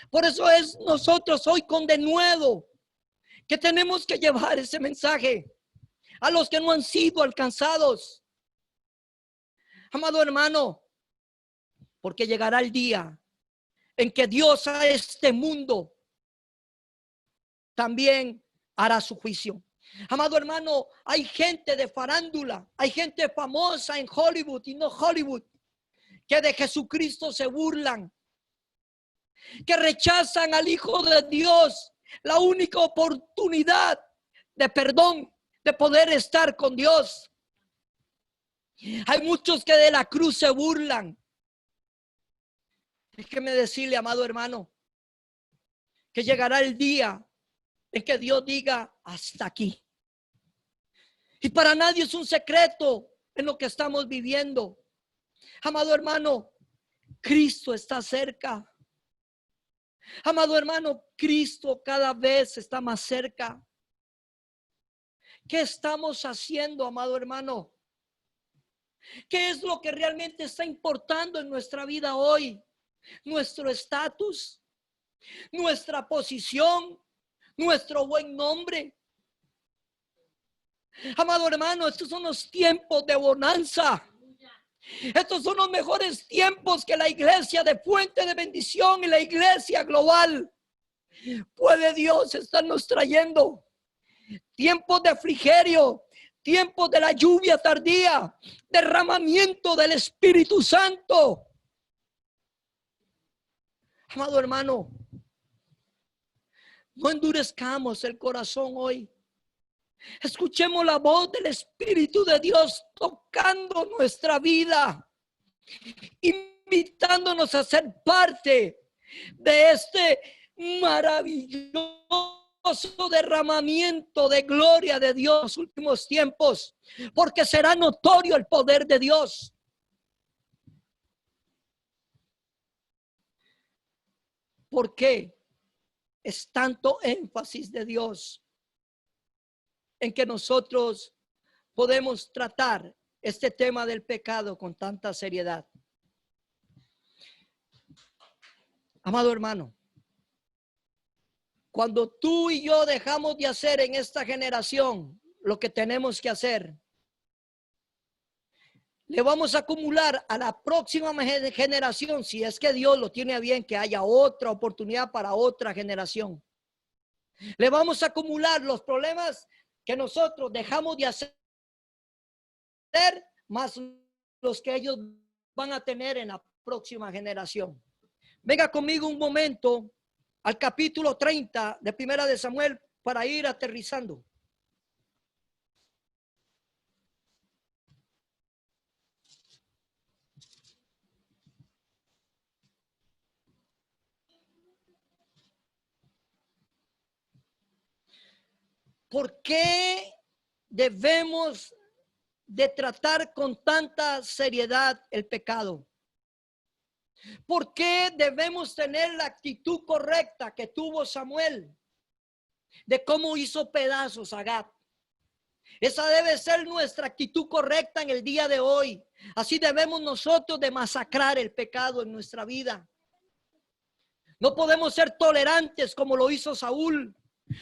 Por eso es nosotros hoy con denuedo que tenemos que llevar ese mensaje a los que no han sido alcanzados. Amado hermano, porque llegará el día en que Dios a este mundo también hará su juicio. Amado hermano, hay gente de farándula, hay gente famosa en Hollywood y no Hollywood, que de Jesucristo se burlan, que rechazan al Hijo de Dios, la única oportunidad de perdón, de poder estar con Dios. Hay muchos que de la cruz se burlan. Déjeme decirle, amado hermano, que llegará el día en que Dios diga: hasta aquí. Y para nadie es un secreto en lo que estamos viviendo. Amado hermano, Cristo está cerca. Amado hermano, Cristo cada vez está más cerca. ¿Qué estamos haciendo, amado hermano? ¿Qué es lo que realmente está importando en nuestra vida hoy? Nuestro estatus, nuestra posición, nuestro buen nombre. Amado hermano, estos son los tiempos de bonanza. Estos son los mejores tiempos que la iglesia de Fuente de Bendición y la iglesia global puede Dios estarnos trayendo. Tiempos de refrigerio, tiempos de la lluvia tardía, derramamiento del Espíritu Santo. Amado hermano, no endurezcamos el corazón hoy. Escuchemos la voz del Espíritu de Dios tocando nuestra vida, invitándonos a ser parte de este maravilloso derramamiento de gloria de Dios en los últimos tiempos, porque será notorio el poder de Dios. ¿Por qué es tanto énfasis de Dios en que nosotros podemos tratar este tema del pecado con tanta seriedad? Amado hermano, Cuando tú y yo dejamos de hacer en esta generación lo que tenemos que hacer, le vamos a acumular a la próxima generación, si es que Dios lo tiene a bien, que haya otra oportunidad para otra generación. Le vamos a acumular los problemas que nosotros dejamos de hacer, más los que ellos van a tener en la próxima generación. Venga conmigo un momento al capítulo 30 de Primera de Samuel para ir aterrizando. ¿Por qué debemos de tratar con tanta seriedad el pecado? ¿Por qué debemos tener la actitud correcta que tuvo Samuel de cómo hizo pedazos a Agag? Esa debe ser nuestra actitud correcta en el día de hoy. Así debemos nosotros de masacrar el pecado en nuestra vida. No podemos ser tolerantes como lo hizo Saúl.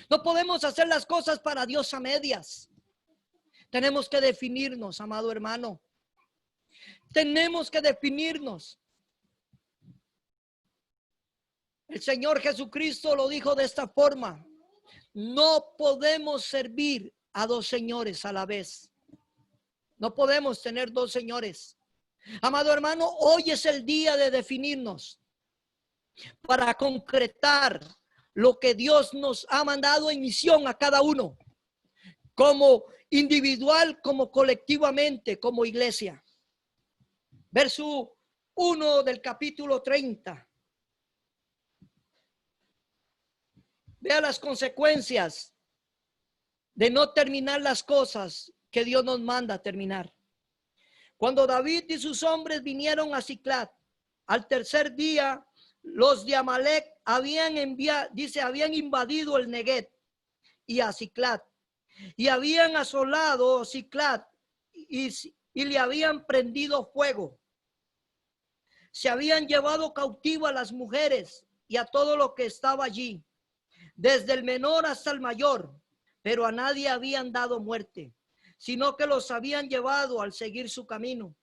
No podemos hacer las cosas para Dios a medias. Tenemos que definirnos, amado hermano. Tenemos que definirnos. El Señor Jesucristo lo dijo de esta forma: no podemos servir a dos señores a la vez. No podemos tener dos señores. Amado hermano, hoy es el día de definirnos para concretar lo que Dios nos ha mandado en misión a cada uno, como individual, como colectivamente, como iglesia. Verso 1 del capítulo 30. Vea las consecuencias de no terminar las cosas que Dios nos manda terminar. Cuando David y sus hombres vinieron a Siclag, al tercer día, los de Amalec habían invadido el Neguet y a Siclag, y habían asolado Siclag y le habían prendido fuego. Se habían llevado cautivo a las mujeres y a todo lo que estaba allí, desde el menor hasta el mayor, pero a nadie habían dado muerte, sino que los habían llevado al seguir su camino.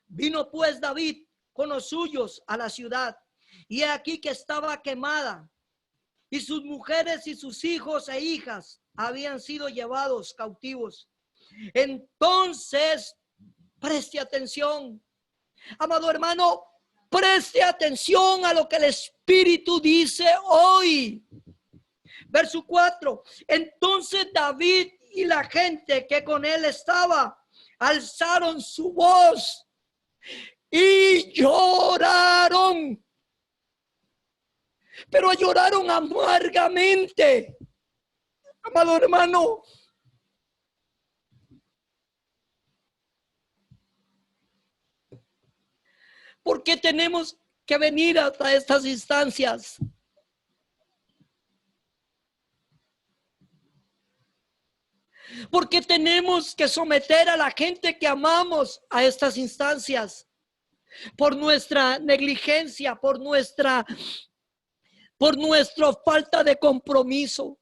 Vino pues David con los suyos a la ciudad, y aquí que estaba quemada, y sus mujeres y sus hijos e hijas habían sido llevados cautivos. Entonces, preste atención, amado hermano, preste atención a lo que el Espíritu dice hoy. Verso 4. Entonces David y la gente que con él estaba alzaron su voz y lloraron, pero lloraron amargamente. Amado hermano, ¿por qué tenemos que venir hasta estas instancias? Porque tenemos que someter a la gente que amamos a estas instancias por nuestra negligencia, por nuestra falta de compromiso.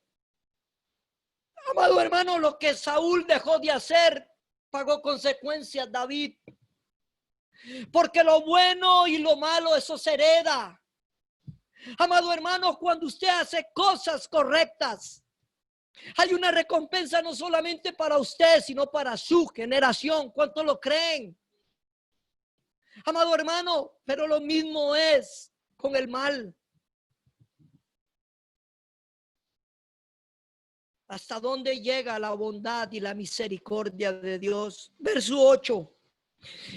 Amado hermano, lo que Saúl dejó de hacer pagó consecuencias David. Porque lo bueno y lo malo, eso se hereda. Amado hermano, cuando usted hace cosas correctas, hay una recompensa no solamente para usted, sino para su generación. ¿Cuántos lo creen? Amado hermano, pero lo mismo es con el mal. ¿Hasta dónde llega la bondad y la misericordia de Dios? Verso 8.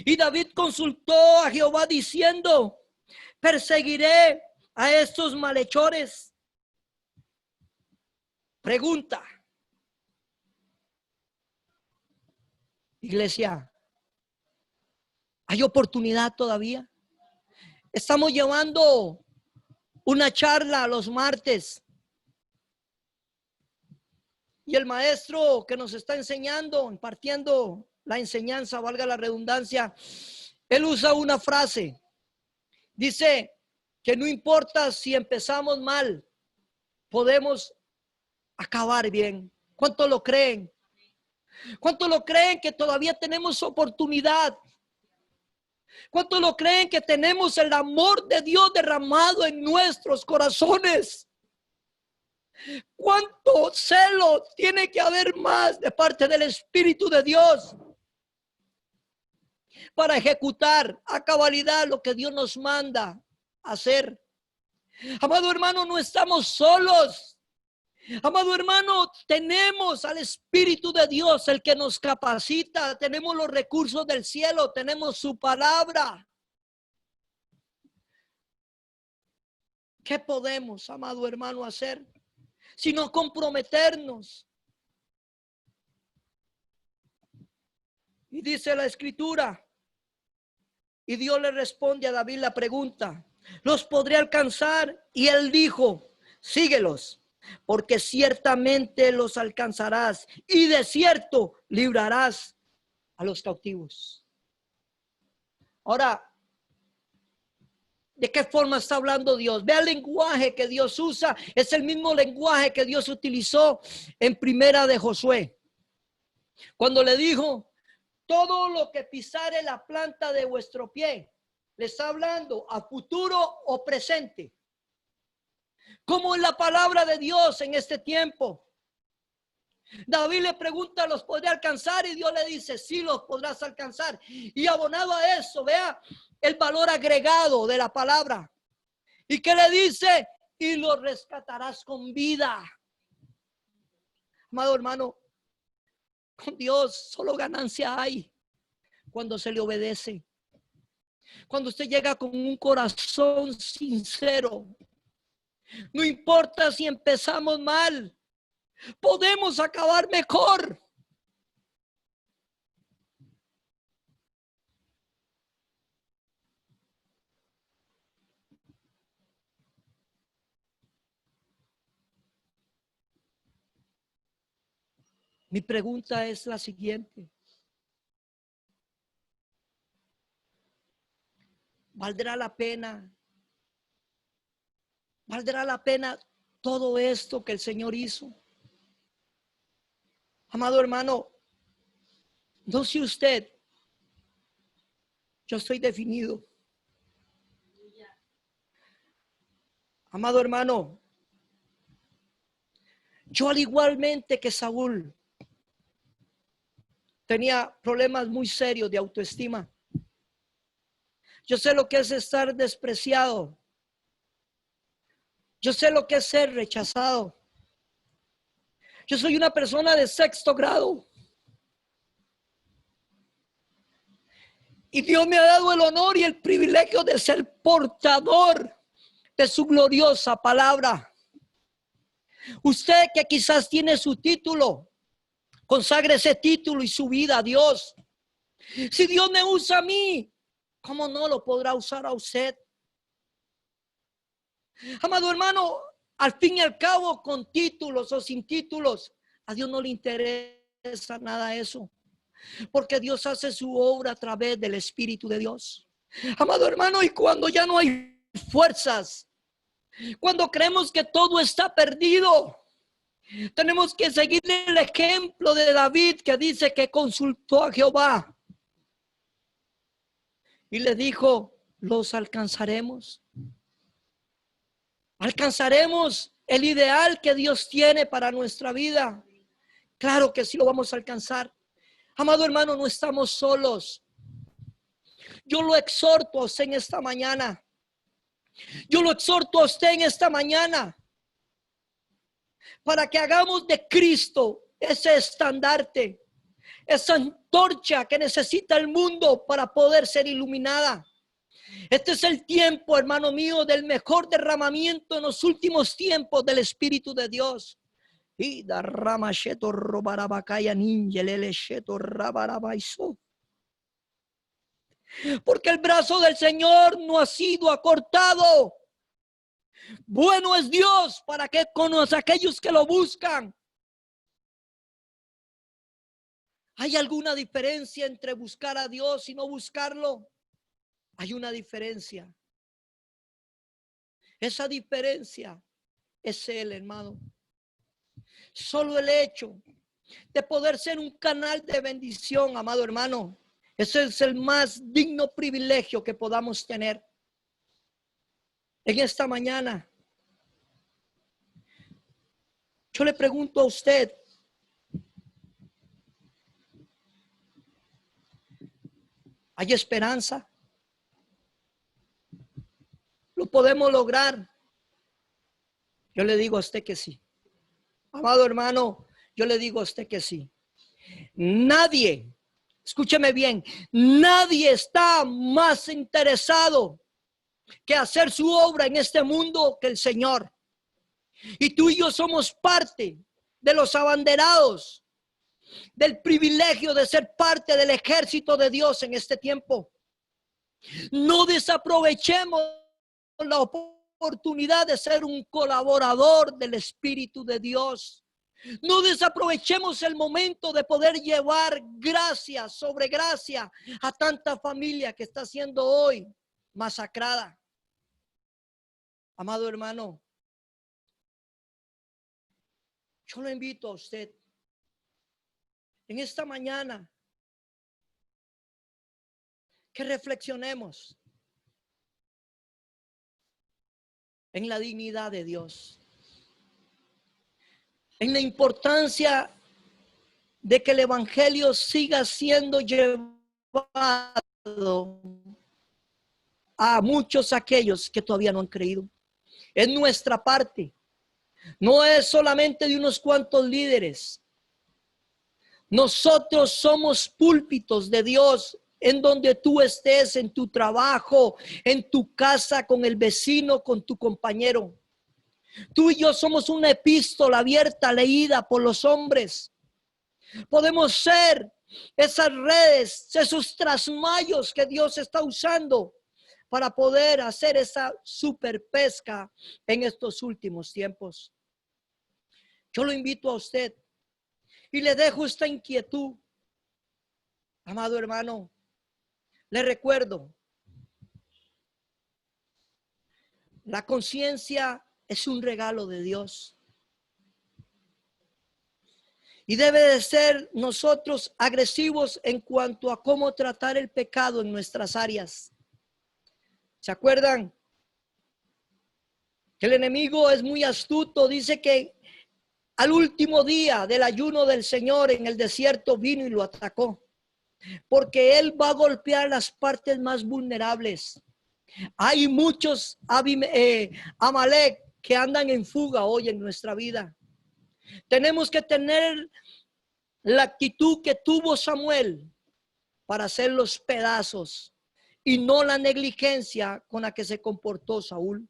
Y David consultó a Jehová diciendo: ¿perseguiré a estos malhechores? Pregunta. Iglesia, ¿hay oportunidad todavía? Estamos llevando una charla los martes. Y el maestro que nos está enseñando, impartiendo la enseñanza, valga la redundancia, él usa una frase. Dice que no importa si empezamos mal, podemos acabar bien. ¿Cuántos lo creen? ¿Cuántos lo creen que todavía tenemos oportunidad? ¿Cuántos lo creen que tenemos el amor de Dios derramado en nuestros corazones? ¿Cuánto celo tiene que haber más de parte del Espíritu de Dios para ejecutar a cabalidad lo que Dios nos manda hacer? Amado hermano, no estamos solos. Amado hermano, tenemos al Espíritu de Dios, el que nos capacita. Tenemos los recursos del cielo, tenemos su palabra. ¿Qué podemos, amado hermano, hacer? Sino comprometernos. Y dice la Escritura, y Dios le responde a David la pregunta: ¿los podré alcanzar? Y él dijo: síguelos, porque ciertamente los alcanzarás, y de cierto librarás a los cautivos. Ahora, ¿de qué forma está hablando Dios? Vea el lenguaje que Dios usa. Es el mismo lenguaje que Dios utilizó en Primera de Josué, cuando le dijo: todo lo que pisare la planta de vuestro pie. Le está hablando a futuro o presente. ¿Cómo es la palabra de Dios en este tiempo? David le pregunta: ¿los podré alcanzar? Y Dios le dice: sí, los podrás alcanzar. Y abonado a eso, vea el valor agregado de la palabra. ¿Y qué le dice? Y los rescatarás con vida. Amado hermano, con Dios solo ganancia hay cuando se le obedece. Cuando usted llega con un corazón sincero, no importa si empezamos mal, podemos acabar mejor. Mi pregunta es la siguiente: ¿valdrá la pena? ¿Valdrá la pena todo esto que el Señor hizo? Amado hermano, no sé usted, yo estoy definido. Amado hermano, yo al igualmente que Saúl tenía problemas muy serios de autoestima. Yo sé lo que es estar despreciado. Yo sé lo que es ser rechazado. Yo soy una persona de 6º grado. Y Dios me ha dado el honor y el privilegio de ser portador de su gloriosa palabra. Usted que quizás tiene su título, consagre ese título y su vida a Dios. Si Dios me usa a mí, ¿cómo no lo podrá usar a usted? Amado hermano, al fin y al cabo, con títulos o sin títulos, a Dios no le interesa nada eso, porque Dios hace su obra a través del Espíritu de Dios. Amado hermano, y cuando ya no hay fuerzas, cuando creemos que todo está perdido, tenemos que seguir el ejemplo de David, que dice que consultó a Jehová y le dijo: los alcanzaremos. ¿Alcanzaremos el ideal que Dios tiene para nuestra vida? Claro que sí lo vamos a alcanzar. Amado hermano, no estamos solos. Yo lo exhorto a usted en esta mañana. Yo lo exhorto a usted en esta mañana para que hagamos de Cristo ese estandarte, esa antorcha que necesita el mundo para poder ser iluminada. Este es el tiempo, hermano mío, del mejor derramamiento en los últimos tiempos del Espíritu de Dios. Y da rama sheto robarabacaya ninjelele sheto rabarabaiso. Porque el brazo del Señor no ha sido acortado. Bueno es Dios para que con aquellos que lo buscan. ¿Hay alguna diferencia entre buscar a Dios y no buscarlo? Hay una diferencia. Esa diferencia es Él, hermano. Solo el hecho de poder ser un canal de bendición, amado hermano, ese es el más digno privilegio que podamos tener. En esta mañana, yo le pregunto a usted, ¿hay esperanza? ¿Lo podemos lograr? Yo le digo a usted que sí. Amado hermano, yo le digo a usted que sí. Nadie, escúcheme bien, nadie está más interesado que hacer su obra en este mundo que el Señor. Y tú y yo somos parte de los abanderados del privilegio de ser parte del ejército de Dios en este tiempo. No desaprovechemos la oportunidad de ser un colaborador del Espíritu de Dios. No desaprovechemos el momento de poder llevar gracia sobre gracia a tanta familia que está siendo hoy masacrada. Amado hermano, yo lo invito a usted en esta mañana que reflexionemos en la dignidad de Dios, en la importancia de que el evangelio siga siendo llevado a muchos aquellos que todavía no han creído. Es nuestra parte, no es solamente de unos cuantos líderes. Nosotros somos púlpitos de Dios en donde tú estés, en tu trabajo, en tu casa, con el vecino, con tu compañero. Tú y yo somos una epístola abierta, leída por los hombres. Podemos ser esas redes, esos trasmayos que Dios está usando para poder hacer esa super pesca en estos últimos tiempos. Yo lo invito a usted y le dejo esta inquietud. Amado hermano, le recuerdo, la conciencia es un regalo de Dios. Y debe de ser nosotros agresivos en cuanto a cómo tratar el pecado en nuestras áreas. ¿Se acuerdan? Que el enemigo es muy astuto. Dice que al último día del ayuno del Señor en el desierto vino y lo atacó. Porque Él va a golpear las partes más vulnerables. Hay muchos Amalek que andan en fuga hoy en nuestra vida. Tenemos que tener la actitud que tuvo Samuel para hacer los pedazos y no la negligencia con la que se comportó Saúl.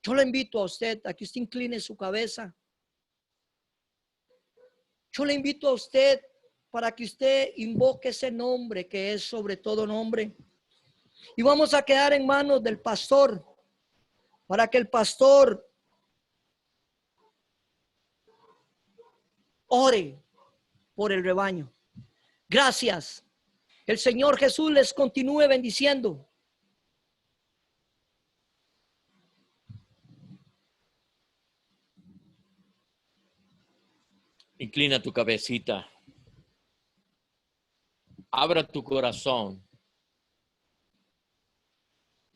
Yo le invito a usted a que usted incline su cabeza. Yo le invito a usted para que usted invoque ese nombre que es sobre todo nombre. Y vamos a quedar en manos del pastor para que el pastor ore por el rebaño. Gracias. El Señor Jesús les continúe bendiciendo. Inclina tu cabecita. Abra tu corazón.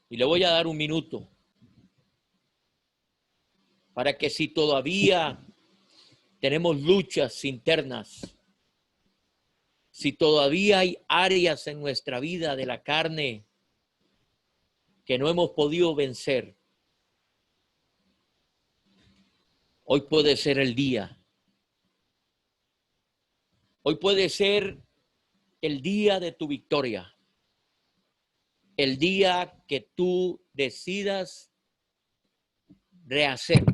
Y le voy a dar un minuto para que si todavía tenemos luchas internas, si todavía hay áreas en nuestra vida de la carne que no hemos podido vencer, hoy puede ser el día. Hoy puede ser el día de tu victoria. El día que tú decidas rehacer,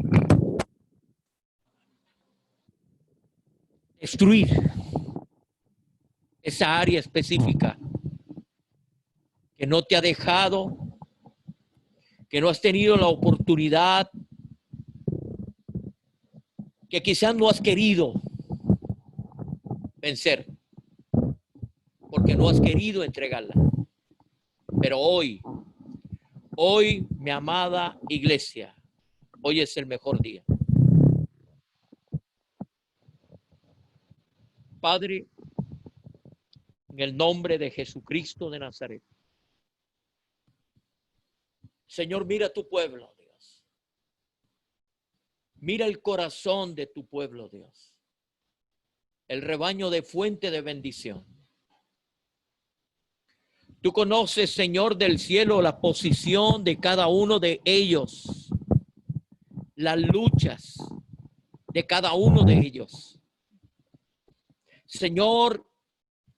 destruir esa área específica que no te ha dejado, que no has tenido la oportunidad, que quizás no has querido vencer, porque no has querido entregarla. Pero hoy, mi amada iglesia, Hoy es el mejor día. Padre, en el nombre de Jesucristo de Nazaret. Señor, mira tu pueblo, Dios. Mira el corazón de tu pueblo, Dios. El rebaño de fuente de bendición. Tú conoces, Señor del cielo, la posición de cada uno de ellos, las luchas de cada uno de ellos. Señor,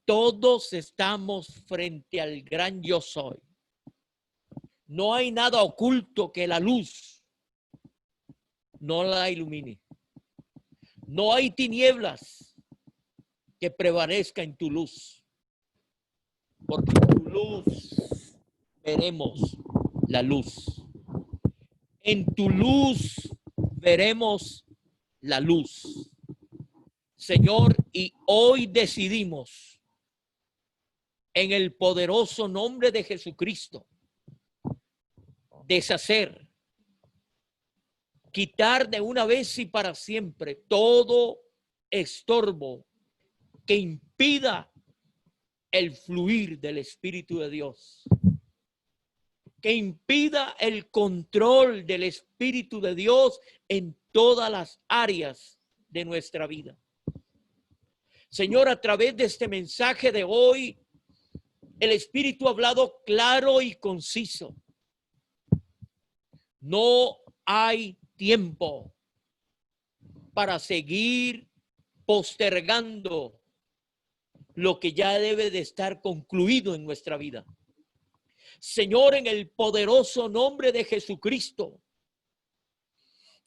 todos estamos frente al gran yo soy. No hay nada oculto que la luz no la ilumine. No hay tinieblas que prevalezca en tu luz. Porque en tu luz veremos la luz. En tu luz veremos la luz. Señor, y hoy decidimos en el poderoso nombre de Jesucristo deshacer, quitar de una vez y para siempre todo estorbo que impida el fluir del Espíritu de Dios, que impida el control del Espíritu de Dios en todas las áreas de nuestra vida. Señor, a través de este mensaje de hoy, el Espíritu ha hablado claro y conciso. No hay tiempo para seguir postergando lo que ya debe de estar concluido en nuestra vida. Señor, en el poderoso nombre de Jesucristo,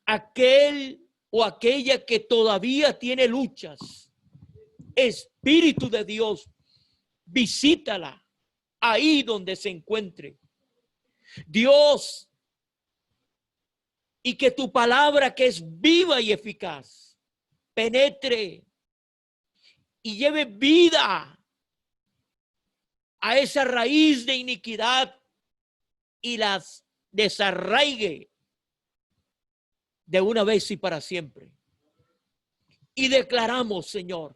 aquel o aquella que todavía tiene luchas, Espíritu de Dios, visítala ahí donde se encuentre. Dios, y que tu palabra, que es viva y eficaz, penetre y lleve vida a esa raíz de iniquidad y las desarraigue de una vez y para siempre. Y declaramos, Señor,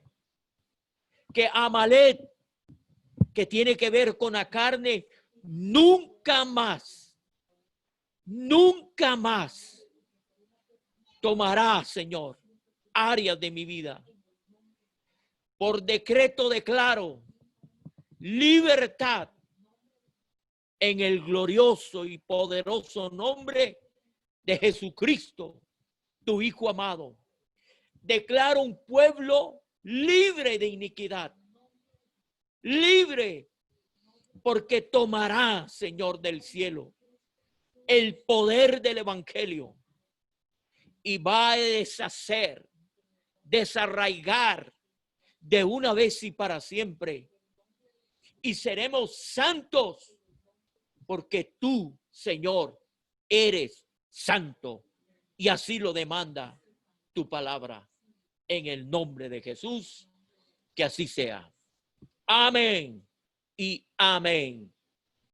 que Amalek, que tiene que ver con la carne, nunca más tomará, Señor, áreas de mi vida. Por decreto declaro libertad en el glorioso y poderoso nombre de Jesucristo, tu Hijo amado. Declaro un pueblo libre de iniquidad, libre, porque tomará, Señor del cielo, el poder del evangelio y va a deshacer, desarraigar de una vez y para siempre. Y seremos santos porque tú, Señor, eres santo. Y así lo demanda tu palabra. En el nombre de Jesús, que así sea. Amén y amén.